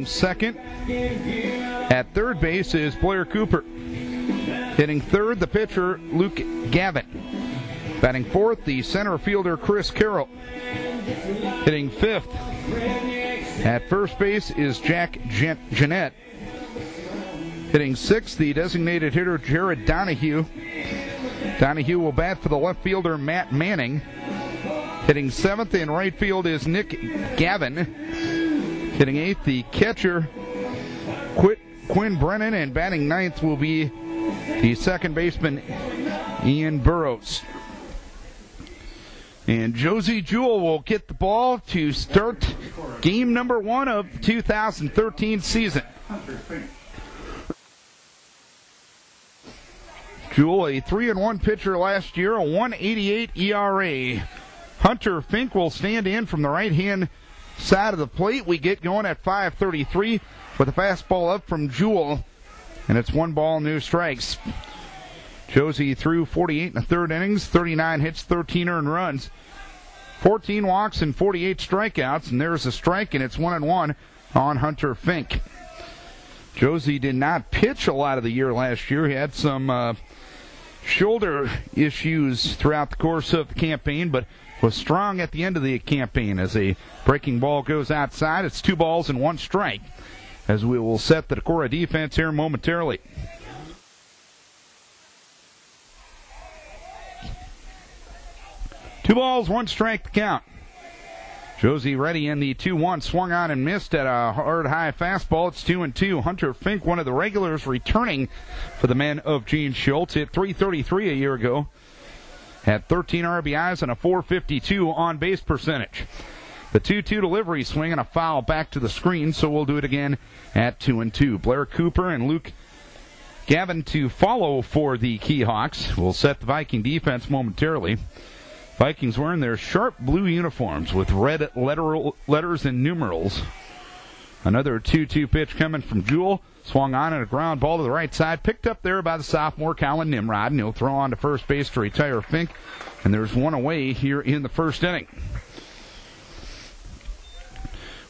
Second. At third base is Blair Cooper. Hitting third, the pitcher, Luke Gavin. Batting fourth, the center fielder, Chris Carroll. Hitting fifth. At first base is Jack Jeanette. Hitting sixth, the designated hitter, Jared Donahue. Donahue will bat for the left fielder, Matt Manning. Hitting seventh in right field is Nick Gavin. Hitting eighth, the catcher, Quinn Brennan, and batting ninth will be the second baseman, Ian Burrows. And Josie Jewell will get the ball to start game number 1 of the 2013 season. Jewell, a 3-1 pitcher last year, a 1.88 ERA. Hunter Fink will stand in from the right-hand side of the plate. We get going at 5:33 with a fastball up from Jewell, and it's 1 ball, no strikes. Josie threw 48 in the third innings, 39 hits, 13 earned runs, 14 walks, and 48 strikeouts, and there's a strike, and it's 1-1 on Hunter Fink. Josie did not pitch a lot of the year last year. He had some shoulder issues throughout the course of the campaign, but was strong at the end of the campaign. As a breaking ball goes outside, it's 2 balls and 1 strike, as we will set the Decorah defense here momentarily. Two balls, 1 strike to count. Josie ready in the 2-1, swung on and missed at a hard high fastball. It's 2-2. Hunter Fink, one of the regulars returning for the men of Gene Schultz, hit .333 a year ago. Had 13 RBIs and a .452 on-base percentage. The 2-2 delivery swing and a foul back to the screen, so we'll do it again at 2-2. Blair Cooper and Luke Gavin to follow for the Keyhawks. We'll set the Viking defense momentarily. Vikings wearing their sharp blue uniforms with red letters and numerals. Another 2-2 pitch coming from Jewell. Swung on and a ground ball to the right side. Picked up there by the sophomore Colin Nimrod. And he'll throw on to first base to retire Fink. And there's 1 away here in the first inning.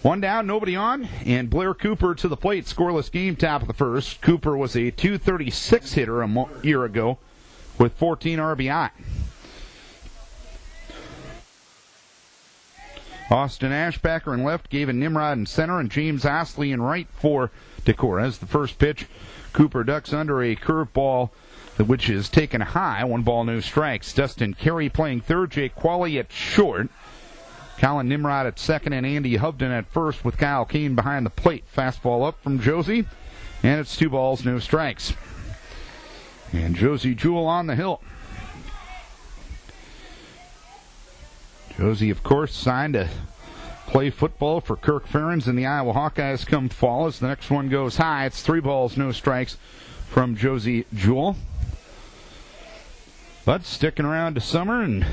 1 down, nobody on. And Blair Cooper to the plate. Scoreless game, top of the first. Cooper was a .236 hitter a year ago with 14 RBI. Austin Ashbacker in left, Gavin Nimrod in center, and James Osley in right for Decorah. As the first pitch, Cooper ducks under a curveball, which is taken high. 1 ball, no strikes. Dustin Carey playing third, Jake Qualley at short. Colin Nimrod at second, and Andy Hovden at first with Kyle Kane behind the plate. Fastball up from Josie, and it's 2 balls, no strikes. And Josie Jewell on the hill. Josie, of course, signed to play football for Kirk Ferentz and the Iowa Hawkeyes come fall. As the next one goes high, it's 3 balls, no strikes from Josie Jewell. But sticking around to summer and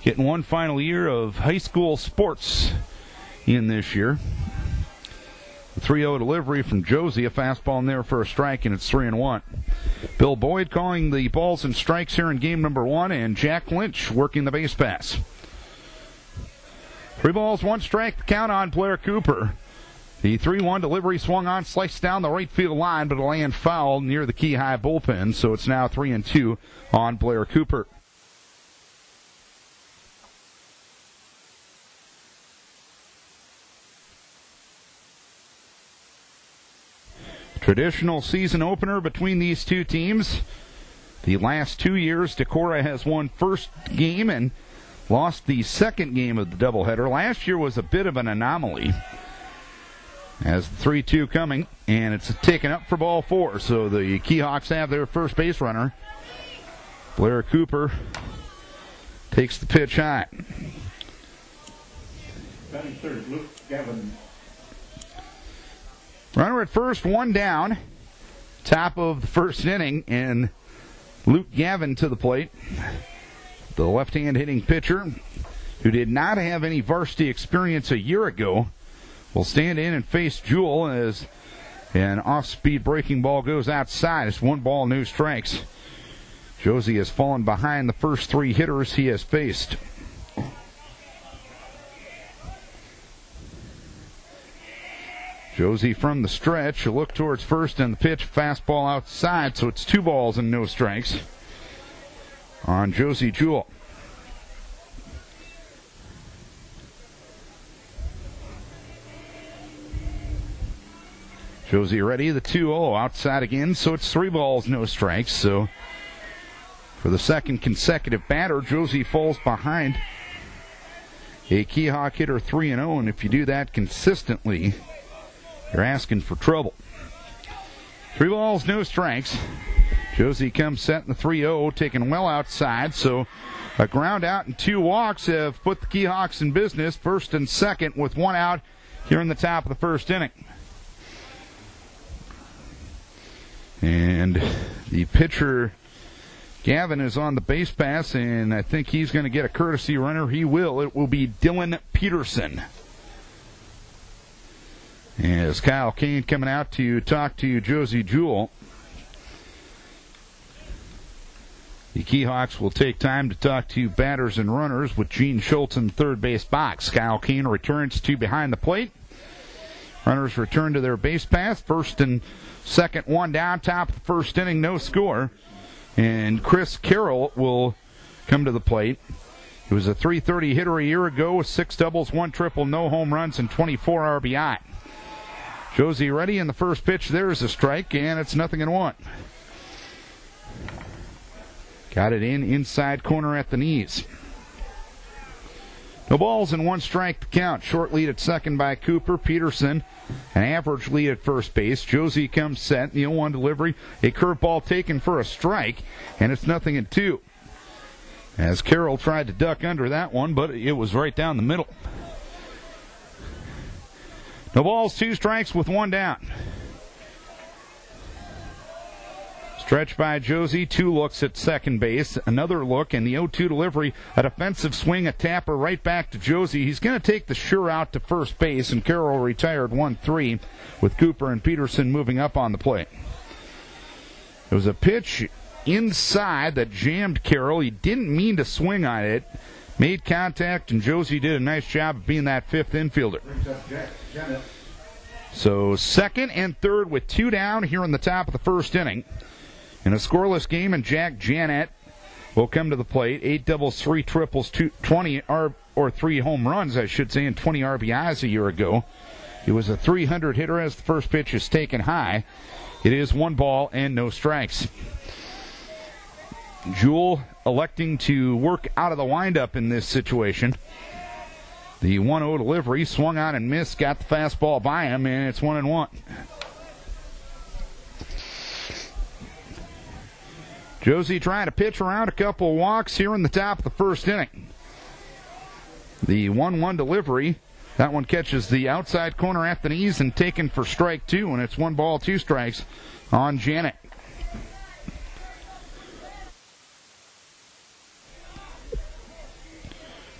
getting 1 final year of high school sports in this year. The 3-0 delivery from Josie, a fastball in there for a strike, and it's 3-1. Bill Boyd calling the balls and strikes here in game number 1, and Jack Lynch working the base pass. 3 balls, 1 strike to count on Blair Cooper. The 3-1 delivery swung on, sliced down the right field line, but it'll land foul near the Key High bullpen, so it's now 3-2 on Blair Cooper. Traditional season opener between these two teams. The last 2 years, Decorah has won first game and lost the second game of the doubleheader. Last year was a bit of an anomaly. As the 3-2 coming, and it's taken up for ball 4. So the Keyhawks have their first base runner. Blair Cooper takes the pitch high. Batting third, Luke Gavin. Runner at first, 1 down. Top of the first inning, and Luke Gavin to the plate. The left-hand hitting pitcher, who did not have any varsity experience a year ago, will stand in and face Jewell as an off-speed breaking ball goes outside. It's 1 ball, no strikes. Josie has fallen behind the first 3 hitters he has faced. Josie from the stretch. A look towards first and the pitch. Fastball outside, so it's 2 balls and no strikes on Josie Jewell. Josie ready, the 2-0 outside again, so it's 3 balls, no strikes. So for the second consecutive batter, Josie falls behind a Keehawk hitter 3-0, and if you do that consistently, you're asking for trouble. 3 balls, no strikes. Josie comes set in the 3-0, taken well outside, so a ground out and 2 walks have put the Keehawks in business, first and second with 1 out here in the top of the first inning. And the pitcher, Gavin, is on the base pass, and I think he's going to get a courtesy runner. He will. It will be Dylan Peterson. As Kyle Kane coming out to talk to Josie Jewell. The Keehawks will take time to talk to batters and runners with Gene Schultz in the third base box. Kyle Kane returns to behind the plate. Runners return to their base path. First and second, 1 down, top of the first inning, no score. And Chris Carroll will come to the plate. He was a .330 hitter a year ago with 6 doubles, 1 triple, no home runs, and 24 RBI. Josie ready, and the first pitch there is a strike, and it's 0-1. Got it inside corner at the knees. No balls and 1 strike to count. Short lead at second by Cooper. Peterson, an average lead at first base. Josie comes set. The 0-1 delivery. A curveball taken for a strike, and it's 0-2. As Carroll tried to duck under that one, but it was right down the middle. No balls, 2 strikes with 1 down. Stretch by Josie, 2 looks at second base, another look, and the 0-2 delivery, a defensive swing, a tapper right back to Josie. He's going to take the sure out to first base, and Carroll retired 1-3 with Cooper and Peterson moving up on the plate. It was a pitch inside that jammed Carroll. He didn't mean to swing on it, made contact, and Josie did a nice job of being that 5th infielder. So second and third with 2 down here in the top of the first inning. In a scoreless game, and Jack Janet will come to the plate. 8 doubles, 3 triples, 3 home runs, I should say, and 20 RBIs a year ago. He was a .300 hitter as the first pitch is taken high. It is 1 ball and no strikes. Jewell electing to work out of the windup in this situation. The 1-0 delivery, swung on and missed, got the fastball by him, and it's 1-1. Josie trying to pitch around a couple of walks here in the top of the first inning. The 1-1 delivery, that one catches the outside corner at the knees and taken for strike 2, and it's 1 ball, 2 strikes on Janet.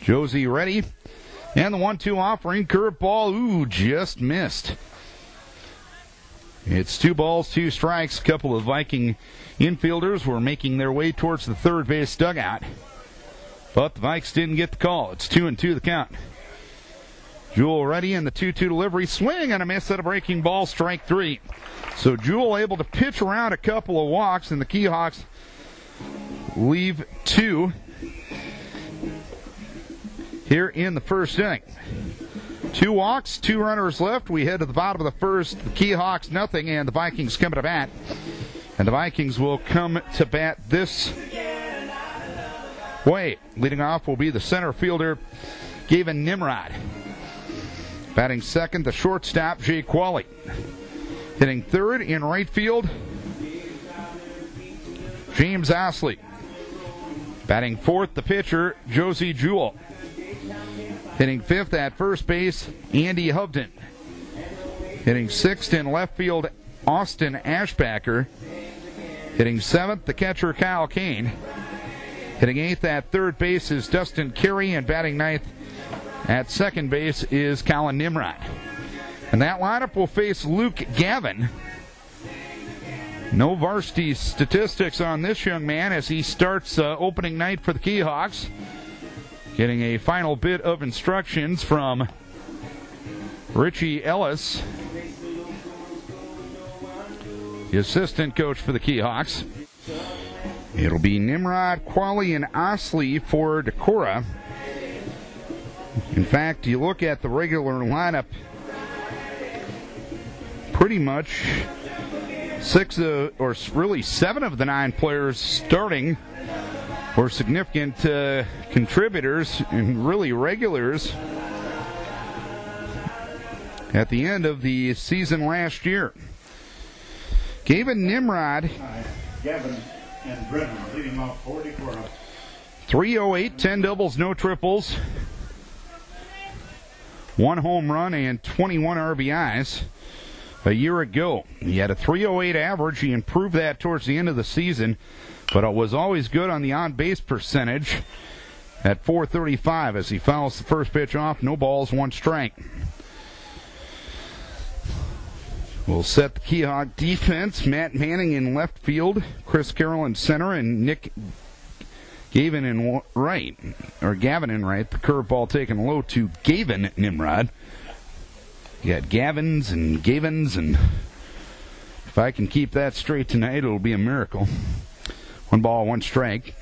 Josie ready, and the 1-2 offering, curveball, just missed. It's 2 balls, 2 strikes. A couple of Viking infielders were making their way towards the third base dugout, but the Vikes didn't get the call. It's 2-2 the count. Jewell ready, and the 2-2 delivery, swing and a miss at a breaking ball, strike 3. So Jewell able to pitch around a couple of walks, and the Keehawks leave 2 here in the first inning. 2 walks, 2 runners left. We head to the bottom of the first. The Keehawks nothing, and the Vikings come to bat. And the Vikings will come to bat this way. Leading off will be the center fielder, Gavin Nimrod. Batting second, the shortstop, Jay Qualley. Hitting third in right field, James Osley. Batting fourth, the pitcher, Josie Jewell. Hitting fifth at first base, Andy Hovden. Hitting sixth in left field, Austin Ashbacker. Hitting seventh, the catcher, Kyle Kane. Hitting eighth at third base is Dustin Carey, and batting ninth at second base is Colin Nimrod. And that lineup will face Luke Gavin. No varsity statistics on this young man as he starts opening night for the Keehawks. Getting a final bit of instructions from Richie Ellis the assistant coach for the Keehawks. It'll be Nimrod, Qualley, and Osley for Decorah. In fact, you look at the regular lineup, pretty much 7 of the 9 players starting were significant contributors and really regulars at the end of the season last year. Gavin Nimrod, Gavin and Brennan leading off 44. 308, 10 doubles, no triples, 1 home run, and 21 RBIs. A year ago, he had a 308 average. He improved that towards the end of the season, but it was always good on the on-base percentage at .435 as he fouls the first pitch off. No balls, 1 strike. We'll set the Keehawk defense. Matt Manning in left field, Chris Carroll in center, and Nick Gavin in right. The curveball taken low to Gavin Nimrod. You got Gavins, and if I can keep that straight tonight, it'll be a miracle. 1 ball, 1 strike.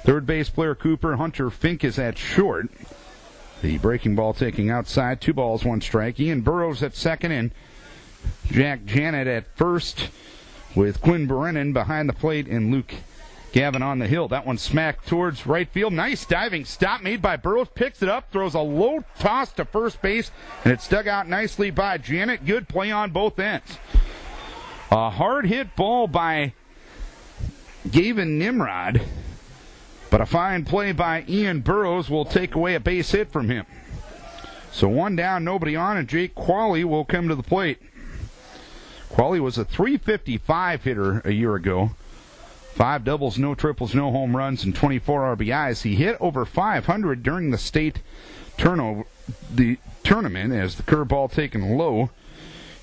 Third base player Cooper. Hunter Fink is at short. The breaking ball taking outside. 2 balls, 1 strike. Ian Burrows at second, and Jack Janet at first, with Quinn Brennan behind the plate and Luke Gavin on the hill. That one smacked towards right field. Nice diving stop made by Burrows. Picks it up, throws a low toss to first base, and it's dug out nicely by Janet. Good play on both ends. A hard hit ball by Gavin Nimrod, but a fine play by Ian Burrows will take away a base hit from him. So 1 down, nobody on, and Jake Qualley will come to the plate. Qualley was a .355 hitter a year ago. 5 doubles, no triples, no home runs, and 24 RBIs. He hit over 500 during the state tournament as the curveball taken low.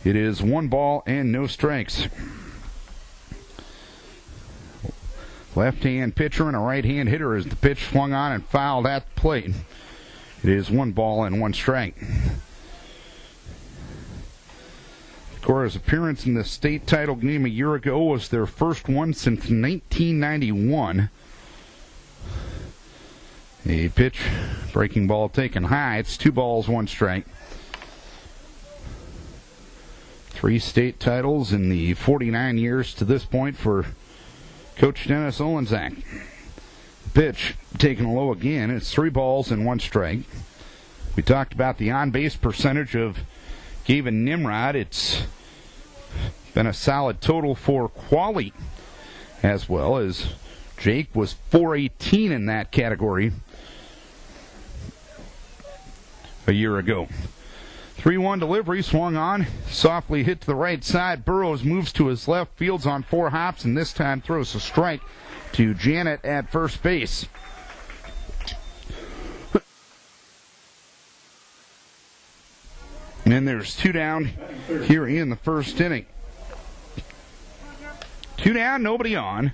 It is 1 ball and no strikes. Left-hand pitcher and a right-hand hitter as the pitch swung on and fouled at the plate. It is 1 ball and 1 strike. Decorah's appearance in the state title game a year ago was their first one since 1991. A pitch, breaking ball taken high. It's 2 balls, 1 strike. 3 state titles in the 49 years to this point for Coach Dennis Olenzak. Pitch taken low again. It's 3 balls and 1 strike. We talked about the on-base percentage of Gavin Nimrod. It's been a solid total for Qualley as well, as Jake was .418 in that category a year ago. 3-1 delivery, swung on, softly hit to the right side. Burrows moves to his left, fields on 4 hops, and this time throws a strike to Janet at first base. And there's 2 down here in the first inning. 2 down, nobody on.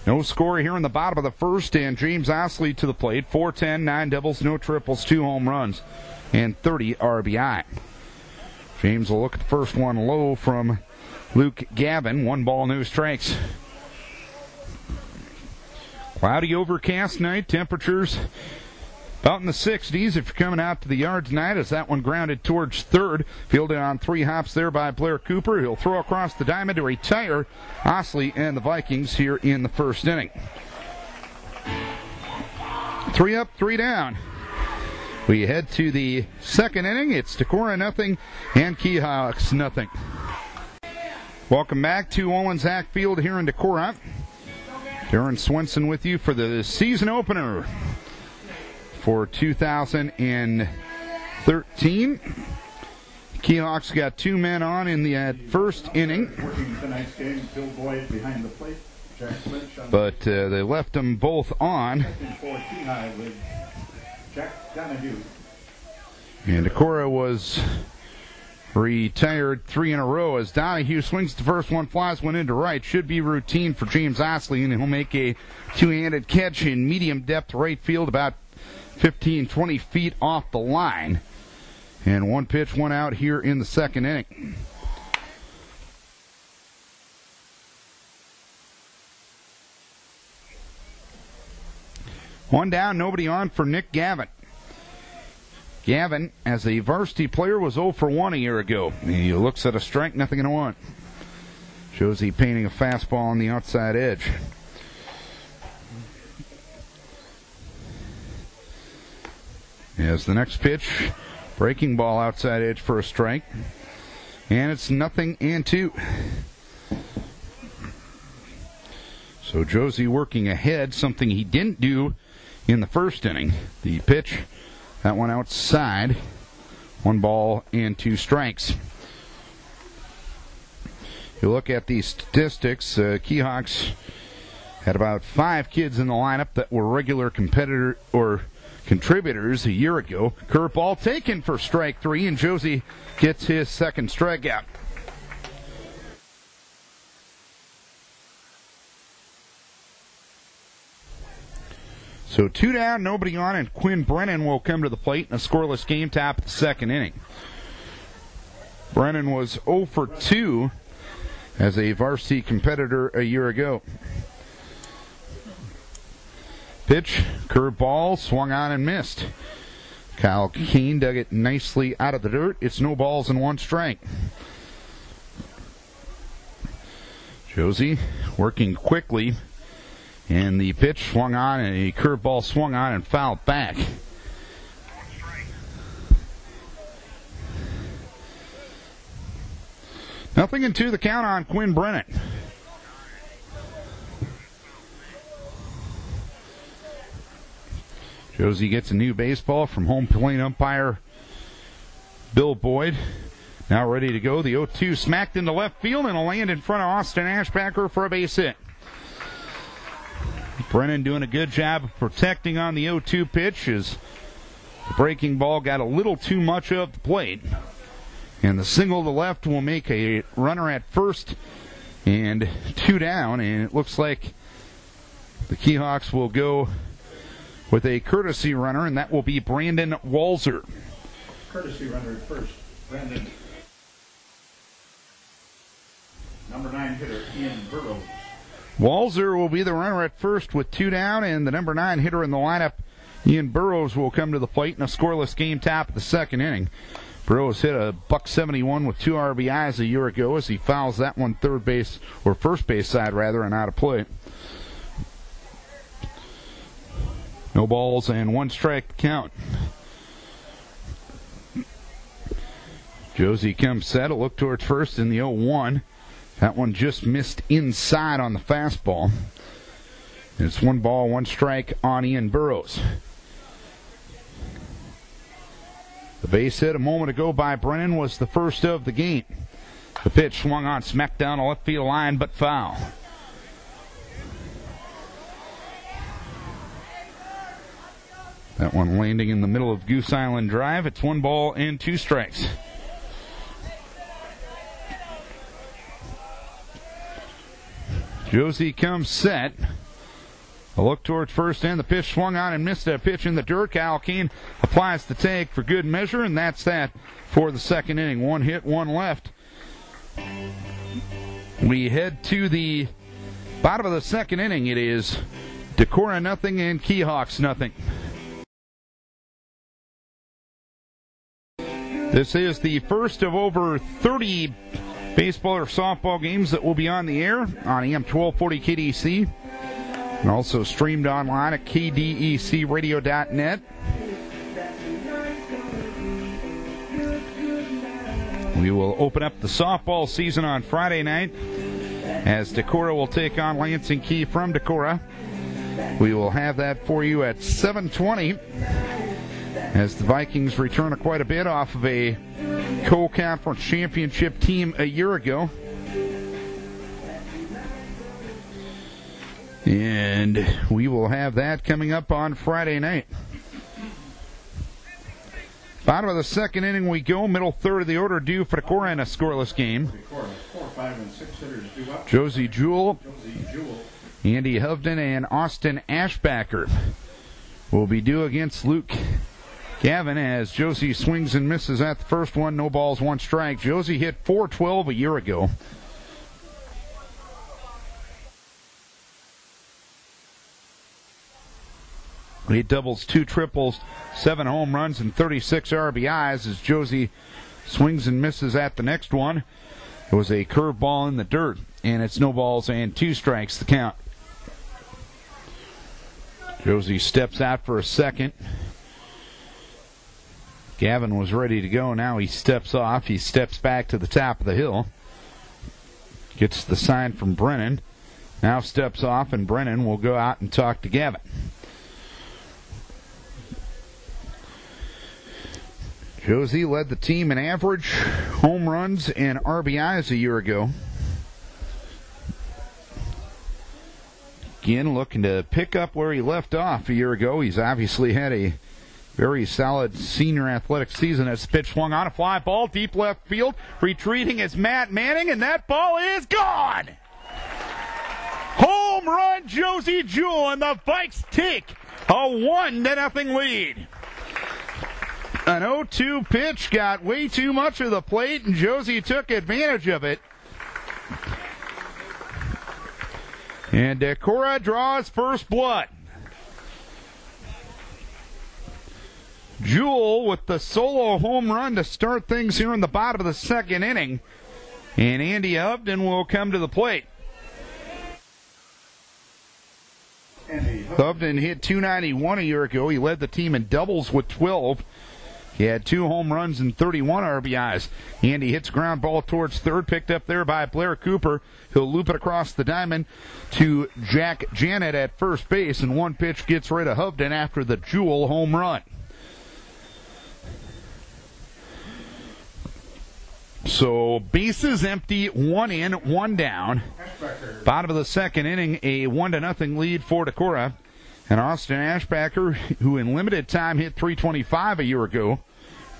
No score here in the bottom of the first, and James Osley to the plate. 410, 9 doubles, no triples, 2 home runs, and 30 RBI. James will look at the first one low from Luke Gavin. 1 ball, no strikes. Cloudy, overcast night. Temperatures about in the 60s if you're coming out to the yard tonight, as that one grounded towards third. Fielded on 3 hops there by Blair Cooper. He'll throw across the diamond to retire Osley and the Vikings here in the first inning. 3 up, 3 down. We head to the second inning. It's Decorah nothing and Keehawks nothing. Welcome back to Olenzak Field here in Decorah. Darren Swenson with you for the season opener for 2013. Keehawks got 2 men on in the first inning, but they left them both on. And Decorah was retired 3 in a row as Donahue swings the first one, flies one into right. Should be routine for James Osley, and he'll make a 2-handed catch in medium depth right field, about 15-20 feet off the line. And 1 pitch, 1 out here in the second inning. One down, nobody on for Nick Gavin. Gavin, as a varsity player, was 0 for 1 a year ago. He looks at a strike, nothing in a 1. Josie painting a fastball on the outside edge. As the next pitch, breaking ball outside edge for a strike. And it's 0-2. So Josie working ahead, something he didn't do in the first inning. The pitch, that one outside. 1 ball and 2 strikes. You look at the statistics, Keyhawks had about 5 kids in the lineup that were regular competitor or contributors a year ago. Curveball taken for strike 3, and Josie gets his second strikeout. So 2 down, nobody on, and Quinn Brennan will come to the plate in a scoreless game, top of the second inning. Brennan was 0 for 2 as a varsity competitor a year ago. Pitch, curveball, swung on and missed. Kyle Keene dug it nicely out of the dirt. It's no balls and 1 strike. Josie working quickly. And the pitch swung on, and a curveball swung on and fouled back. Nothing in 2 the count on Quinn Brennan. Josie gets a new baseball from home plate umpire Bill Boyd. Now ready to go. The 0-2 smacked into left field and a land in front of Austin Ashbacker for a base hit. Brennan doing a good job of protecting on the 0-2 pitch as the breaking ball got a little too much of the plate. And the single to left will make a runner at first and 2 down. And it looks like the Keyhawks will go with a courtesy runner, and that will be Brandon Walzer. Courtesy runner at first. Brandon. Number 9 hitter, Ian Burrows. Walzer will be the runner at first with 2 down, and the number 9 hitter in the lineup, Ian Burrows, will come to the plate in a scoreless game, top of the second inning. Burrows hit a .171 with 2 RBIs a year ago as he fouls that one third base, or first base side rather, and out of play. No balls and 1 strike count. Josie comes set, a look towards first in the 0-1. That one just missed inside on the fastball. It's 1 ball, 1 strike on Ian Burrows. The base hit a moment ago by Brennan was the first of the game. The pitch swung on, smacked down the left field line, but foul. That one landing in the middle of Goose Island Drive. It's 1 ball and 2 strikes. Josie comes set. A look towards first, and the pitch swung on and missed a pitch in the dirt. Kyle Keene applies the tag for good measure, and that's that for the second inning. 1 hit, 1 left. We head to the bottom of the second inning. It is Decorah nothing and Keyhawks nothing. This is the first of over 30 baseball or softball games that will be on the air on AM 1240 KDEC, and also streamed online at kdecradio.net. We will open up the softball season on Friday night as Decorah will take on Lansing Kee from Decorah. We will have that for you at 7:20 as the Vikings return quite a bit off of a co-conference championship team a year ago. And we will have that coming up on Friday night. Bottom of the second inning we go. Middle third of the order due for Decorah in a scoreless game. 4, 5, and 6 hitters due up. Josie Jewell, Andy Hovden, and Austin Ashbacker will be due against Luke Gavin as Josie swings and misses at the first one. No balls, 1 strike. Josie hit .412 a year ago. 8 doubles, 2 triples, 7 home runs, and 36 RBIs as Josie swings and misses at the next one. It was a curveball in the dirt, and it's no balls and 2 strikes the count. Josie steps out for a second. Gavin was ready to go. Now he steps off. He steps back to the top of the hill. Gets the sign from Brennan. Now steps off, and Brennan will go out and talk to Gavin. Josie led the team in average home runs and RBIs a year ago. Again, looking to pick up where he left off a year ago. He's obviously had a very solid senior athletic season as the pitch swung on. A fly ball, deep left field. Retreating is Matt Manning, and that ball is gone! Home run, Josie Jewell, and the Vikes take a 1-0 lead. An 0-2 pitch got way too much of the plate, and Josie took advantage of it. And Decorah draws first blood. Jewell with the solo home run to start things here in the bottom of the second inning. And Andy Hovden will come to the plate. Hovden hit .291 a year ago. He led the team in doubles with 12. He had 2 home runs and 31 RBIs. Andy hits ground ball towards third, picked up there by Blair Cooper. He'll loop it across the diamond to Jack Janet at first base, and one pitch gets rid of Hovden after the Jewell home run. So bases empty, 1 in, 1 down. Bottom of the second inning, a 1-0 lead for Decorah. And Austin Ashbacker, who in limited time hit .325 a year ago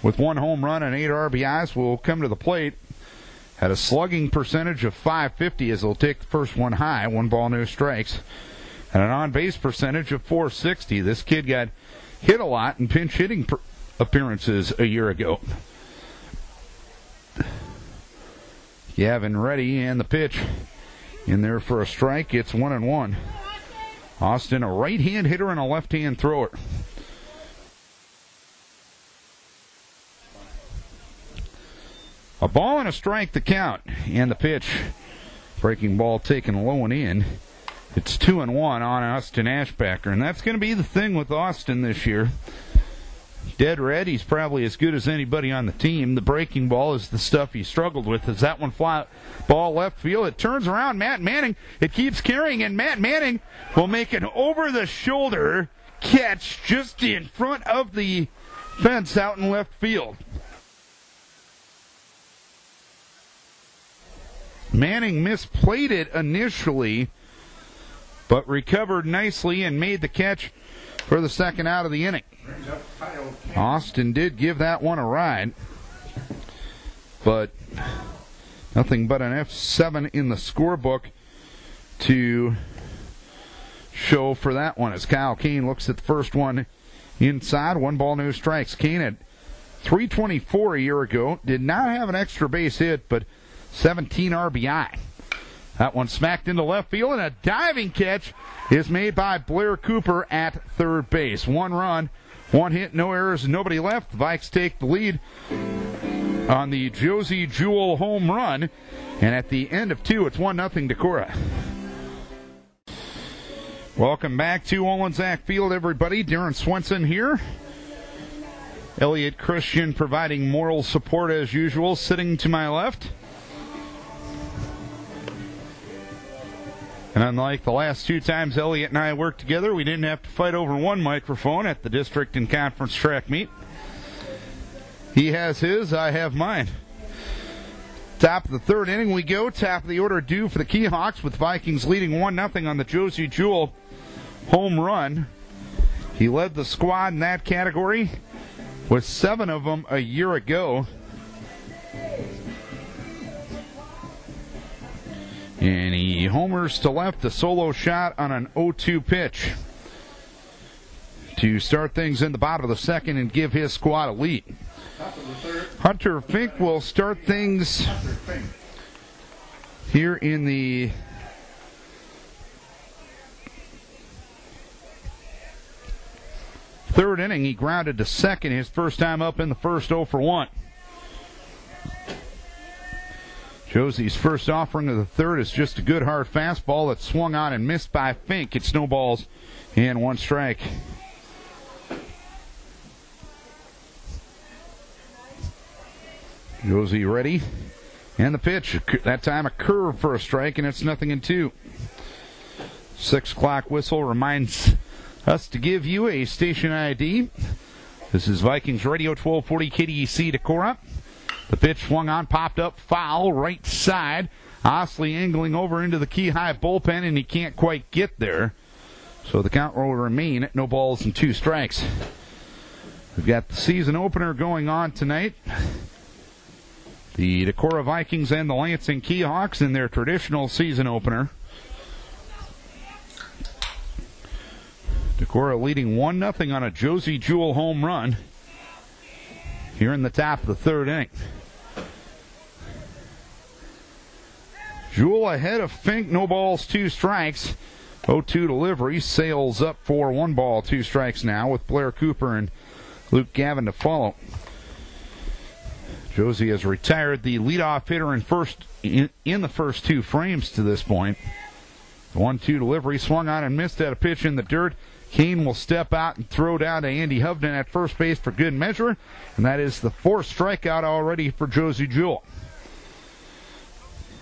with 1 home run and 8 RBIs, will come to the plate. Had a slugging percentage of .550 as he'll take the first one high, 1 ball, no strikes. And an on-base percentage of .460. This kid got hit a lot in pinch hitting appearances a year ago. Gavin ready, and the pitch in there for a strike. It's 1-1. Austin, a right-hand hitter and a left-hand thrower. A ball and a strike the count, and the pitch. Breaking ball taken low and in. It's 2-1 on Austin Ashbacker, and that's going to be the thing with Austin this year. Dead red, he's probably as good as anybody on the team. The breaking ball is the stuff he struggled with. As that one fly ball left field, it turns around Matt Manning. It keeps carrying, and Matt Manning will make an over-the-shoulder catch just in front of the fence out in left field. Manning misplayed it initially, but recovered nicely and made the catch for the second out of the inning. Austin did give that one a ride, but nothing but an F7 in the scorebook to show for that one as Kyle Kane looks at the first one inside. 1 ball, no strikes. Kane at .324 a year ago. Did not have an extra base hit, but 17 RBI. That one smacked into left field, and a diving catch is made by Blair Cooper at third base. 1 run, 1 hit, no errors, and nobody left. The Vikes take the lead on the Josie Jewell home run, and at the end of 2, it's 1-0 Decorah. Welcome back to Olin-Zach Field, everybody. Darren Swenson here. Elliot Christian providing moral support as usual, sitting to my left. And unlike the last 2 times Elliot and I worked together, we didn't have to fight over 1 microphone at the district and conference track meet. He has his, I have mine. Top of the third inning we go. Top of the order due for the Keyhawks, with Vikings leading 1-0 on the Josie Jewell home run. He led the squad in that category with 7 of them a year ago. And he homers to left, a solo shot on an 0-2 pitch to start things in the bottom of the second and give his squad a lead. Hunter Fink will start things here in the third inning. He grounded to second his first time up in the first, 0 for 1. Josie's first offering of the third is just a good hard fastball that swung on and missed by Fink. It snowballs and 1 strike. Josie ready. And the pitch. That time a curve for a strike, and it's 0-2. 6 o'clock whistle reminds us to give you a station ID. This is Vikings Radio 1240 KDEC Decorah. The pitch swung on, popped up, foul, right side. Osley angling over into the Key High bullpen, and he can't quite get there. So the count will remain at 0-2 strikes. We've got the season opener going on tonight. The Decorah Vikings and the Lansing Kee Hawks in their traditional season opener. Decorah leading 1-0 on a Josie Jewell home run here in the top of the third inning. Jewell ahead of Fink, 2 strikes. 0-2 delivery, sails up for 1 2 strikes now with Blair Cooper and Luke Gavin to follow. Josie has retired the leadoff hitter in the first 2 frames to this point. 1-2 delivery, swung on and missed at a pitch in the dirt. Kane will step out and throw down to Andy Hovden at first base for good measure, and that is the 4th strikeout already for Josie Jewell,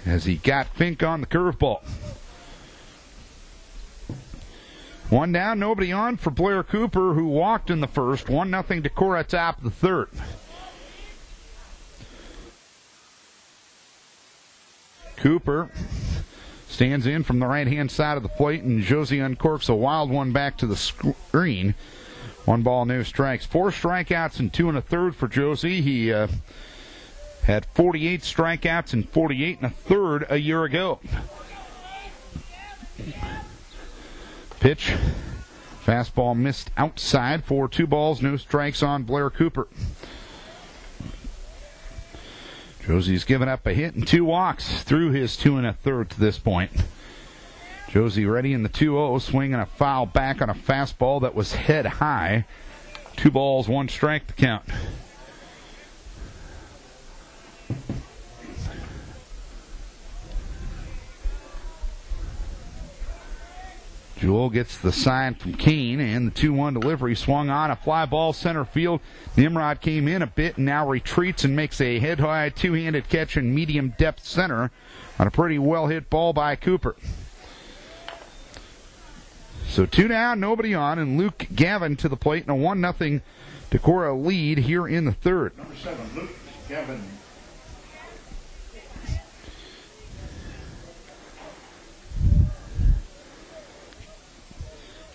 as he got Fink on the curveball. 1 down, nobody on for Blair Cooper, who walked in the first. 1-0 Decorah, top of the third. Cooper stands in from the right-hand side of the plate, and Josie uncorks a wild one back to the screen. 1 ball, no strikes. 4 strikeouts and 2 1/3 for Josie. He had 48 strikeouts and 48 1/3 a year ago. Pitch. Fastball missed outside for 2 balls, no strikes on Blair Cooper. Josie's given up a hit and 2 walks through his 2 1/3 to this point. Josie ready in the 2-0, swinging a foul back on a fastball that was head high. 2 balls, 1 strike to count. Jewell gets the sign from Kane, and the 2-1 delivery swung on. A fly ball center field. Nimrod came in a bit and now retreats and makes a head-high 2-handed catch in medium depth center on a pretty well-hit ball by Cooper. So 2 down, nobody on, and Luke Gavin to the plate in a 1-0 Decorah lead here in the third. Number 7, Luke Gavin.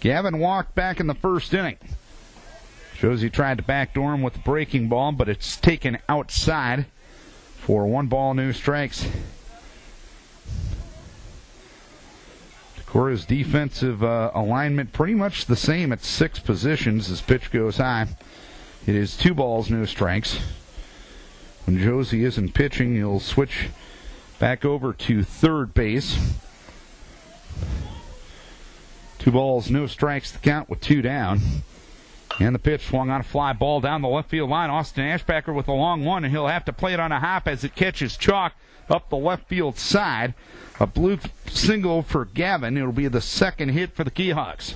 Gavin walked back in the first inning. Josie tried to backdoor him with the breaking ball, but it's taken outside for 1 ball, no strikes. Decorah's defensive alignment pretty much the same at 6 positions as pitch goes high. It is 2 balls, no strikes. When Josie isn't pitching, he'll switch back over to third base. 2 balls, no strikes to count with 2 down. And the pitch swung on a fly ball down the left field line. Austin Ashbacker with a long one, and he'll have to play it on a hop as it catches chalk up the left field side. A blue single for Gavin. It'll be the 2nd hit for the Key Hawks.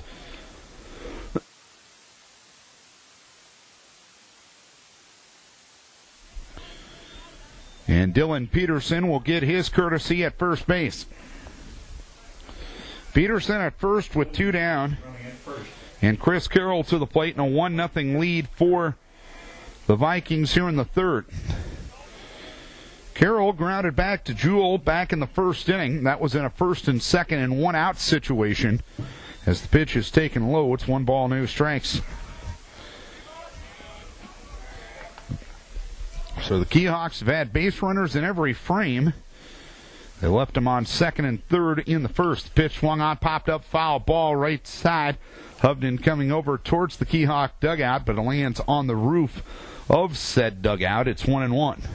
And Dylan Peterson will get his courtesy at first base. Peterson at first with 2 down. And Chris Carroll to the plate in a 1-0 lead for the Vikings here in the third. Carroll grounded back to Jewell back in the first inning. That was in a 1st and 2nd and 1-out situation. As the pitch is taken low, it's 1 ball, no strikes. So the Key Hawks have had base runners in every frame. They left him on 2nd and 3rd in the first. The pitch swung on, popped up, foul ball right side. Hovden coming over towards the Key Hawk dugout, but it lands on the roof of said dugout. It's 1-1.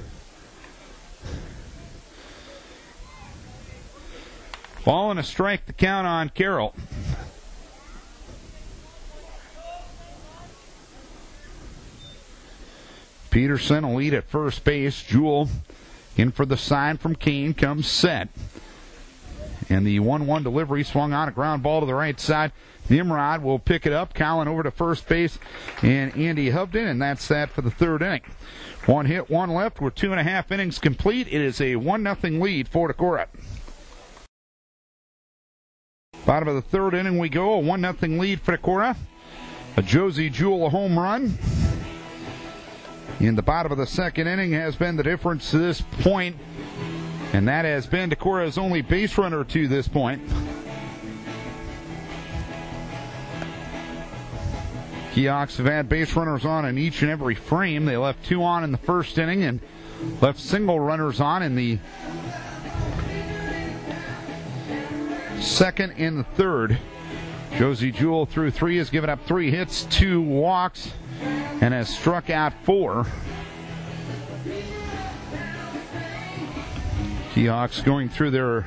Ball and a strike to count on Carroll. Peterson will lead at first base. Jewell in for the sign from Kane, comes set. And the 1-1 delivery swung on, a ground ball to the right side. Nimrod will pick it up. Collin over to first base, and Andy Hovden, and that's that for the third inning. 1 hit, 1 left. We're 2.5 innings complete. It is a 1-0 lead for Decorah. Bottom of the third inning we go. A 1-0 lead for Decorah. A Josie Jewell home run in the bottom of the second inning has been the difference to this point, and that has been Decorah's only base runner to this point. Keoks have had base runners on in each and every frame. They left 2 on in the first inning and left single runners on in the second and the third. Josie Jewell through 3 has given up 3 hits, 2 walks, and has struck out 4. Keoks going through their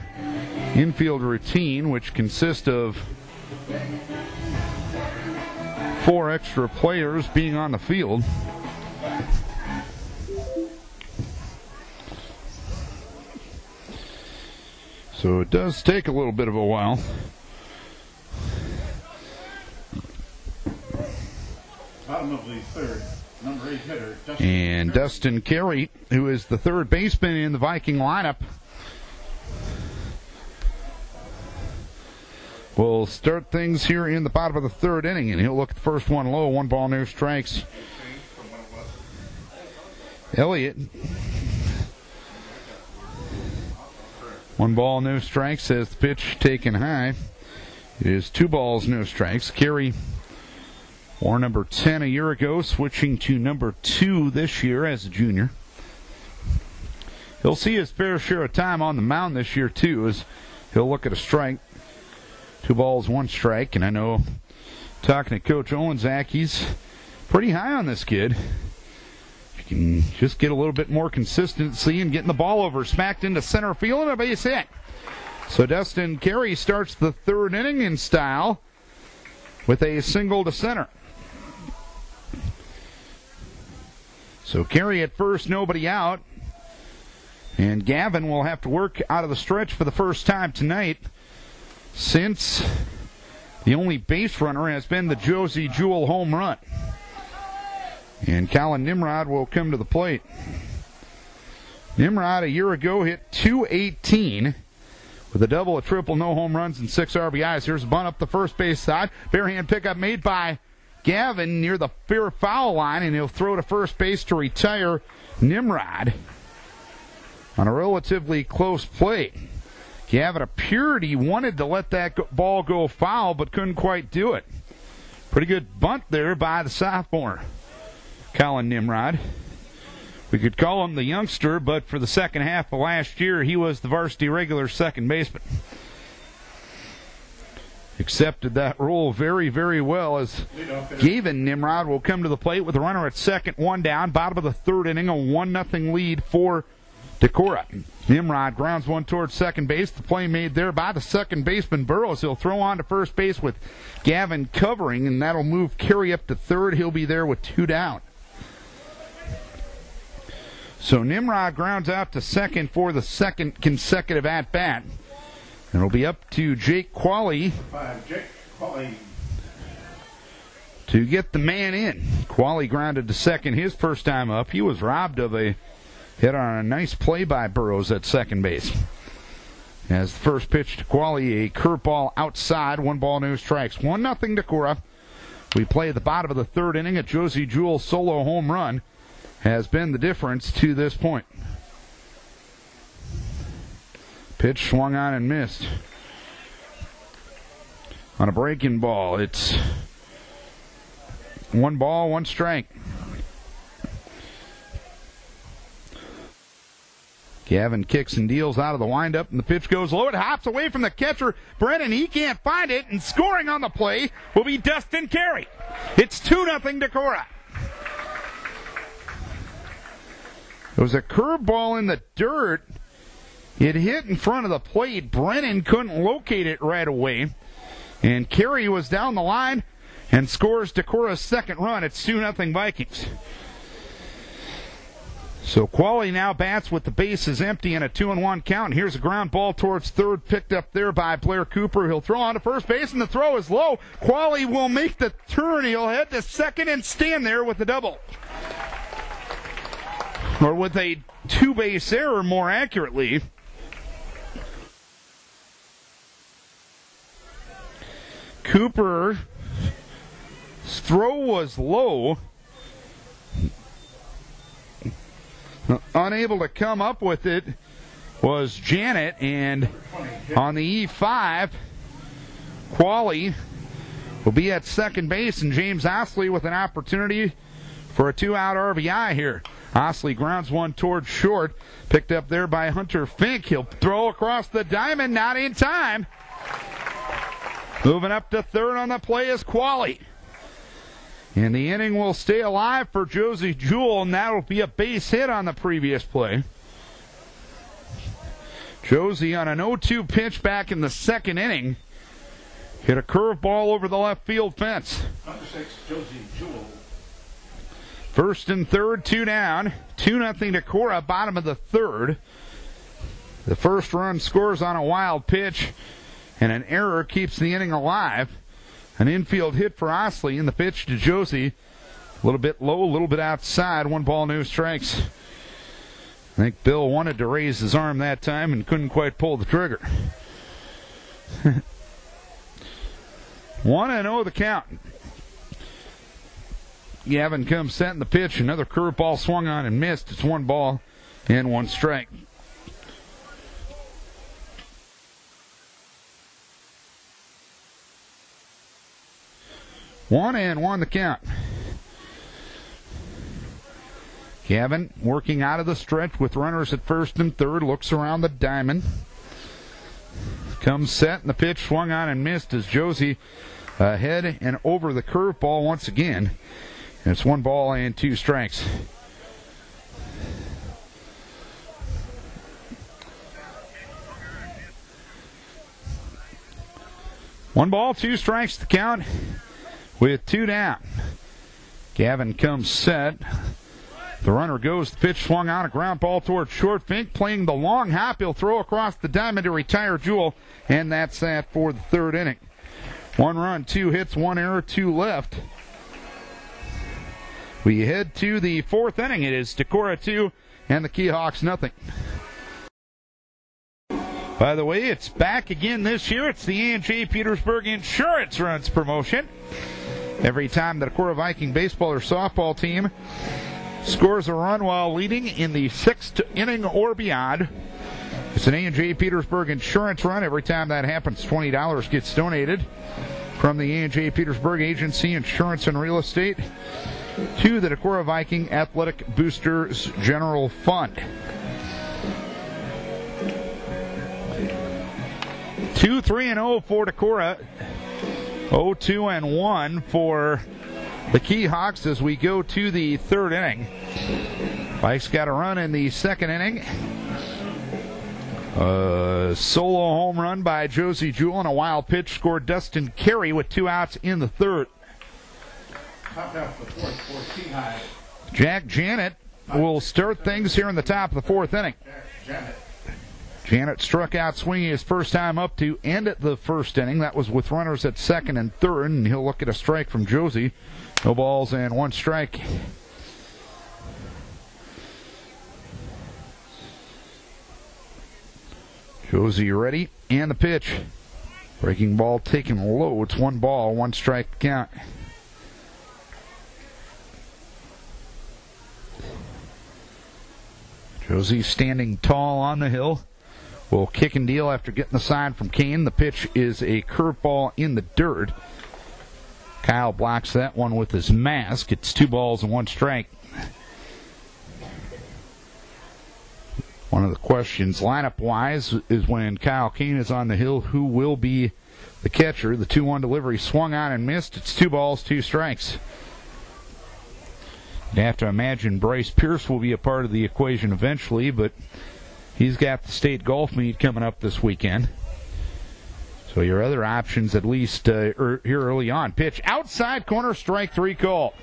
infield routine, which consists of 4 extra players being on the field. So it does take a little bit of a while. Bottom of the third, number 8 hitter, Dustin Carey, who is the third baseman in the Viking lineup, will start things here in the bottom of the third inning, and he'll look at the first one low. 1 ball, no strikes. Elliott. 1 ball, no strikes as the pitch taken high. It is 2 balls, no strikes. Carey wore number 10 a year ago, switching to number 2 this year as a junior. He'll see his fair share of time on the mound this year, too, as he'll look at a strike. 2 balls, 1 strike, and I know, talking to Coach Olenczak, he's pretty high on this kid. You can just get a little bit more consistency and getting the ball over, smacked into center field, and a base hit. So Dustin Carey starts the third inning in style with a single to center. So Carey at first, nobody out, and Gavin will have to work out of the stretch for the first time tonight, since the only base runner has been the Josie Jewell home run. And Colin Nimrod will come to the plate. Nimrod a year ago hit .218 with a double, a triple, no home runs, and 6 RBIs. Here's a bunt up the first base side. Barehand pickup made by Gavin near the fair foul line, and he'll throw to first base to retire Nimrod on a relatively close play. Gavin appeared he wanted to let that ball go foul, but couldn't quite do it. Pretty good bunt there by the sophomore, Colin Nimrod. We could call him the youngster, but for the second half of last year, he was the varsity regular second baseman. Accepted that role very, very well, as Gavin Nimrod will come to the plate with a runner at second, 1 down. Bottom of the third inning, a 1-0 lead for Decorah. Nimrod grounds 1 towards second base. The play made there by the second baseman, Burrows. He'll throw on to first base with Gavin covering, and that'll move Carey up to third. He'll be there with 2 down. So Nimrod grounds out to second for the second consecutive at-bat. And it'll be up to Jake Qualley to get the man in. Qualley grounded to second his first time up. He was robbed of a hit on a nice play by Burrows at second base. As the first pitch to Qualley, a curveball outside, 1 ball, no strikes. 1-0 Decorah. We play at the bottom of the third inning. A Josie Jewell solo home run has been the difference to this point. Pitch swung on and missed. On a breaking ball, it's 1 ball, 1 strike. Gavin kicks and deals out of the windup, and the pitch goes low. It hops away from the catcher, Brennan. He can't find it, and scoring on the play will be Dustin Carey. It's 2-0 Decorah. It was a curveball in the dirt. It hit in front of the plate. Brennan couldn't locate it right away, and Carey was down the line and scores Decorah's second run. It's 2-0 Vikings. So Qualley now bats with the bases empty and a 2-1 count. Here's a ground ball towards third, picked up there by Blair Cooper. He'll throw on to first base, and the throw is low. Qualley will make the turn. He'll head to second and stand there with a double. Or with a two-base error, more accurately. Cooper's throw was low. Unable to come up with it was Janet, and on the E5, Qualley will be at second base, and James Osley with an opportunity for a two-out RBI here. Osley grounds one towards short, picked up there by Hunter Fink. He'll throw across the diamond, not in time. Moving up to third on the play is Qualley. And the inning will stay alive for Josie Jewell, and that'll be a base hit on the previous play. Josie on an 0-2 pitch back in the second inning hit a curveball over the left field fence. Number 6, Josie Jewell. First and third, 2 down. 2-0 Decorah, bottom of the third. The first run scores on a wild pitch, and an error keeps the inning alive. An infield hit for Osley, and the pitch to Josie. A little bit low, a little bit outside. 1 ball, no strikes. I think Bill wanted to raise his arm that time and couldn't quite pull the trigger. 1-0 the count. Gavin comes set in the pitch. Another curveball swung on and missed. It's 1 ball and 1 strike. One and 1 the count. Gavin working out of the stretch with runners at first and third. Looks around the diamond. Comes set, and the pitch swung on and missed as Josie ahead and over the curveball once again. And it's 1 ball and 2 strikes. One ball, 2 strikes the count. With 2 down. Gavin comes set. The runner goes. The pitch swung on, a ground ball towards short. Fink playing the long hop. He'll throw across the diamond to retire Jewell. And that's that for the third inning. 1 run, 2 hits, 1 error, 2 left. We head to the fourth inning. It is Decorah 2 and the Keyhawks nothing. By the way, it's back again this year. It's the A&J Petersburg Insurance Runs promotion. Every time the Decorah Viking baseball or softball team scores a run while leading in the 6th inning or beyond, it's an A&J Petersburg Insurance Run. Every time that happens, $20 gets donated from the A&J Petersburg Agency, Insurance and Real Estate to the Decorah Viking Athletic Boosters General Fund. 2-3-0 for Decorah. 0-2-1 for the Keyhawks as we go to the third inning. Vikes got a run in the second inning. Solo home run by Josie Jewell, and a wild pitch scored Dustin Carey with 2 outs in the third. Top half of the fourth for Keyhawks. Jack Janet will start things here in the top of the fourth inning. Janet struck out swinging his first time up to end the first inning. That was with runners at second and third, and he'll look at a strike from Josie. No balls and 1 strike. Josie ready, and the pitch. Breaking ball taken low. It's 1 ball, 1 strike count. Josie standing tall on the hill. Will kick and deal after getting the sign from Kane. The pitch is a curveball in the dirt. Kyle blocks that one with his mask. It's 2 balls and 1 strike. One of the questions lineup-wise is when Kyle Kane is on the hill, who will be the catcher? The 2-1 delivery swung on and missed. It's 2 balls, 2 strikes. You'd have to imagine Bryce Pierce will be a part of the equation eventually, but he's got the state golf meet coming up this weekend. So your other options, at least here early on. Pitch outside corner, strike 3 call.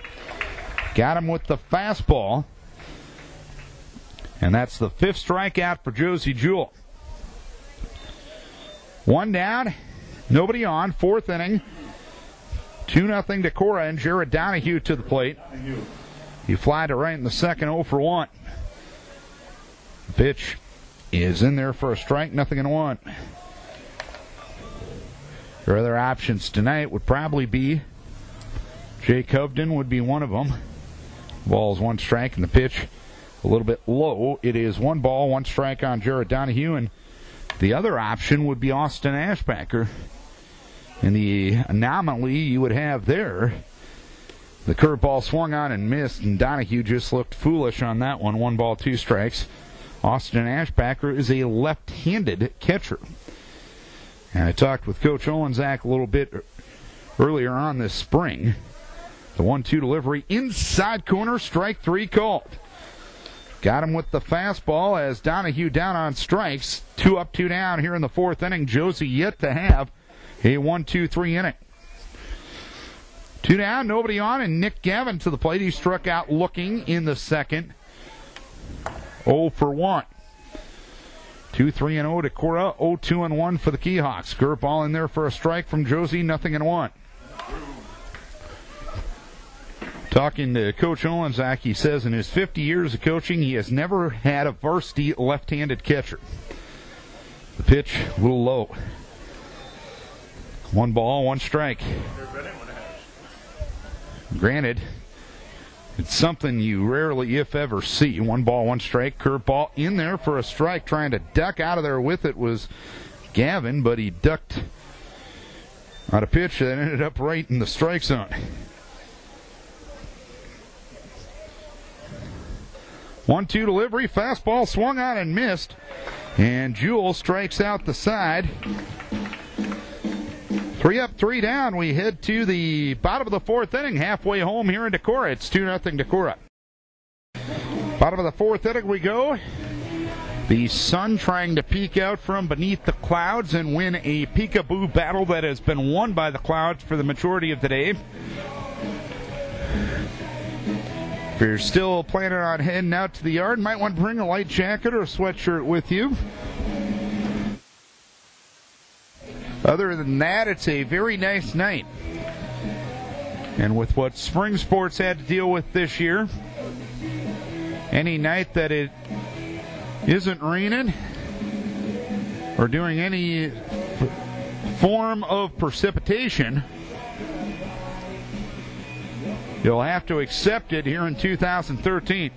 Got him with the fastball. And that's the 5th strikeout for Josie Jewell. 1 down, nobody on, 4th inning. 2-0 Decorah, and Jared Donahue to the plate. He flied to right in the second, 0 for 1. The pitch is in there for a strike, 0-1. Your other options tonight would probably be Jake Hovden would be one of them. Ball's 1 strike, and the pitch a little bit low. It is 1 ball, 1 strike on Jared Donahue, and the other option would be Austin Ashbacker. And the anomaly you would have there, the curveball swung on and missed, and Donahue just looked foolish on that one. 1 ball, 2 strikes. Austin Ashbacker is a left-handed catcher. And I talked with Coach Olenzak a little bit earlier on this spring. The 1-2 delivery inside corner, strike 3 called. Got him with the fastball as Donahue down on strikes. 2 up, 2 down here in the 4th inning. Josie yet to have a 1-2-3 inning. 2 down, nobody on, and Nick Gavin to the plate. He struck out looking in the second. 0 for 1. 2-3-0 to Decorah. 0-2-1 for the Keyhawks. Curveball in there for a strike from Josie. 0-1. Talking to Coach Olenzak, he says in his 50 years of coaching, he has never had a varsity left-handed catcher. The pitch, a little low. 1 ball, 1 strike. Granted, it's something you rarely, if ever, see. 1 ball, 1 strike. Curveball in there for a strike. Trying to duck out of there with it was Gavin, but he ducked on a pitch that ended up right in the strike zone. 1-2 delivery, fastball swung on and missed, and Jewell strikes out the side. 3 up, 3 down. We head to the bottom of the 4th inning, halfway home here in Decorah. It's 2-0 Decorah. Bottom of the 4th inning we go. The sun trying to peek out from beneath the clouds and win a peekaboo battle that has been won by the clouds for the majority of the day. If you're still planning on heading out to the yard, might want to bring a light jacket or a sweatshirt with you. Other than that, it's a very nice night. And with what spring sports had to deal with this year, any night that it isn't raining or doing any form of precipitation, you'll have to accept it here in 2013.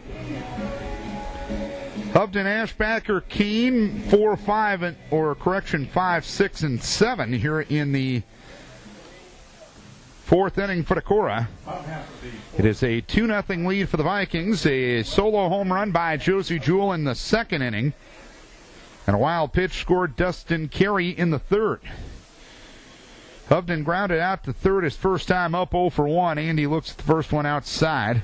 Hovden, Ashbacker, Keene, 4, 5, or correction, 5, 6, and 7 here in the 4th inning for Decorah. It is a 2-0 lead for the Vikings. A solo home run by Josie Jewell in the 2nd inning. And a wild pitch scored Dustin Carey in the 3rd. Hovden grounded out to 3rd his first time up, 0 for 1. Andy looks at the first one outside.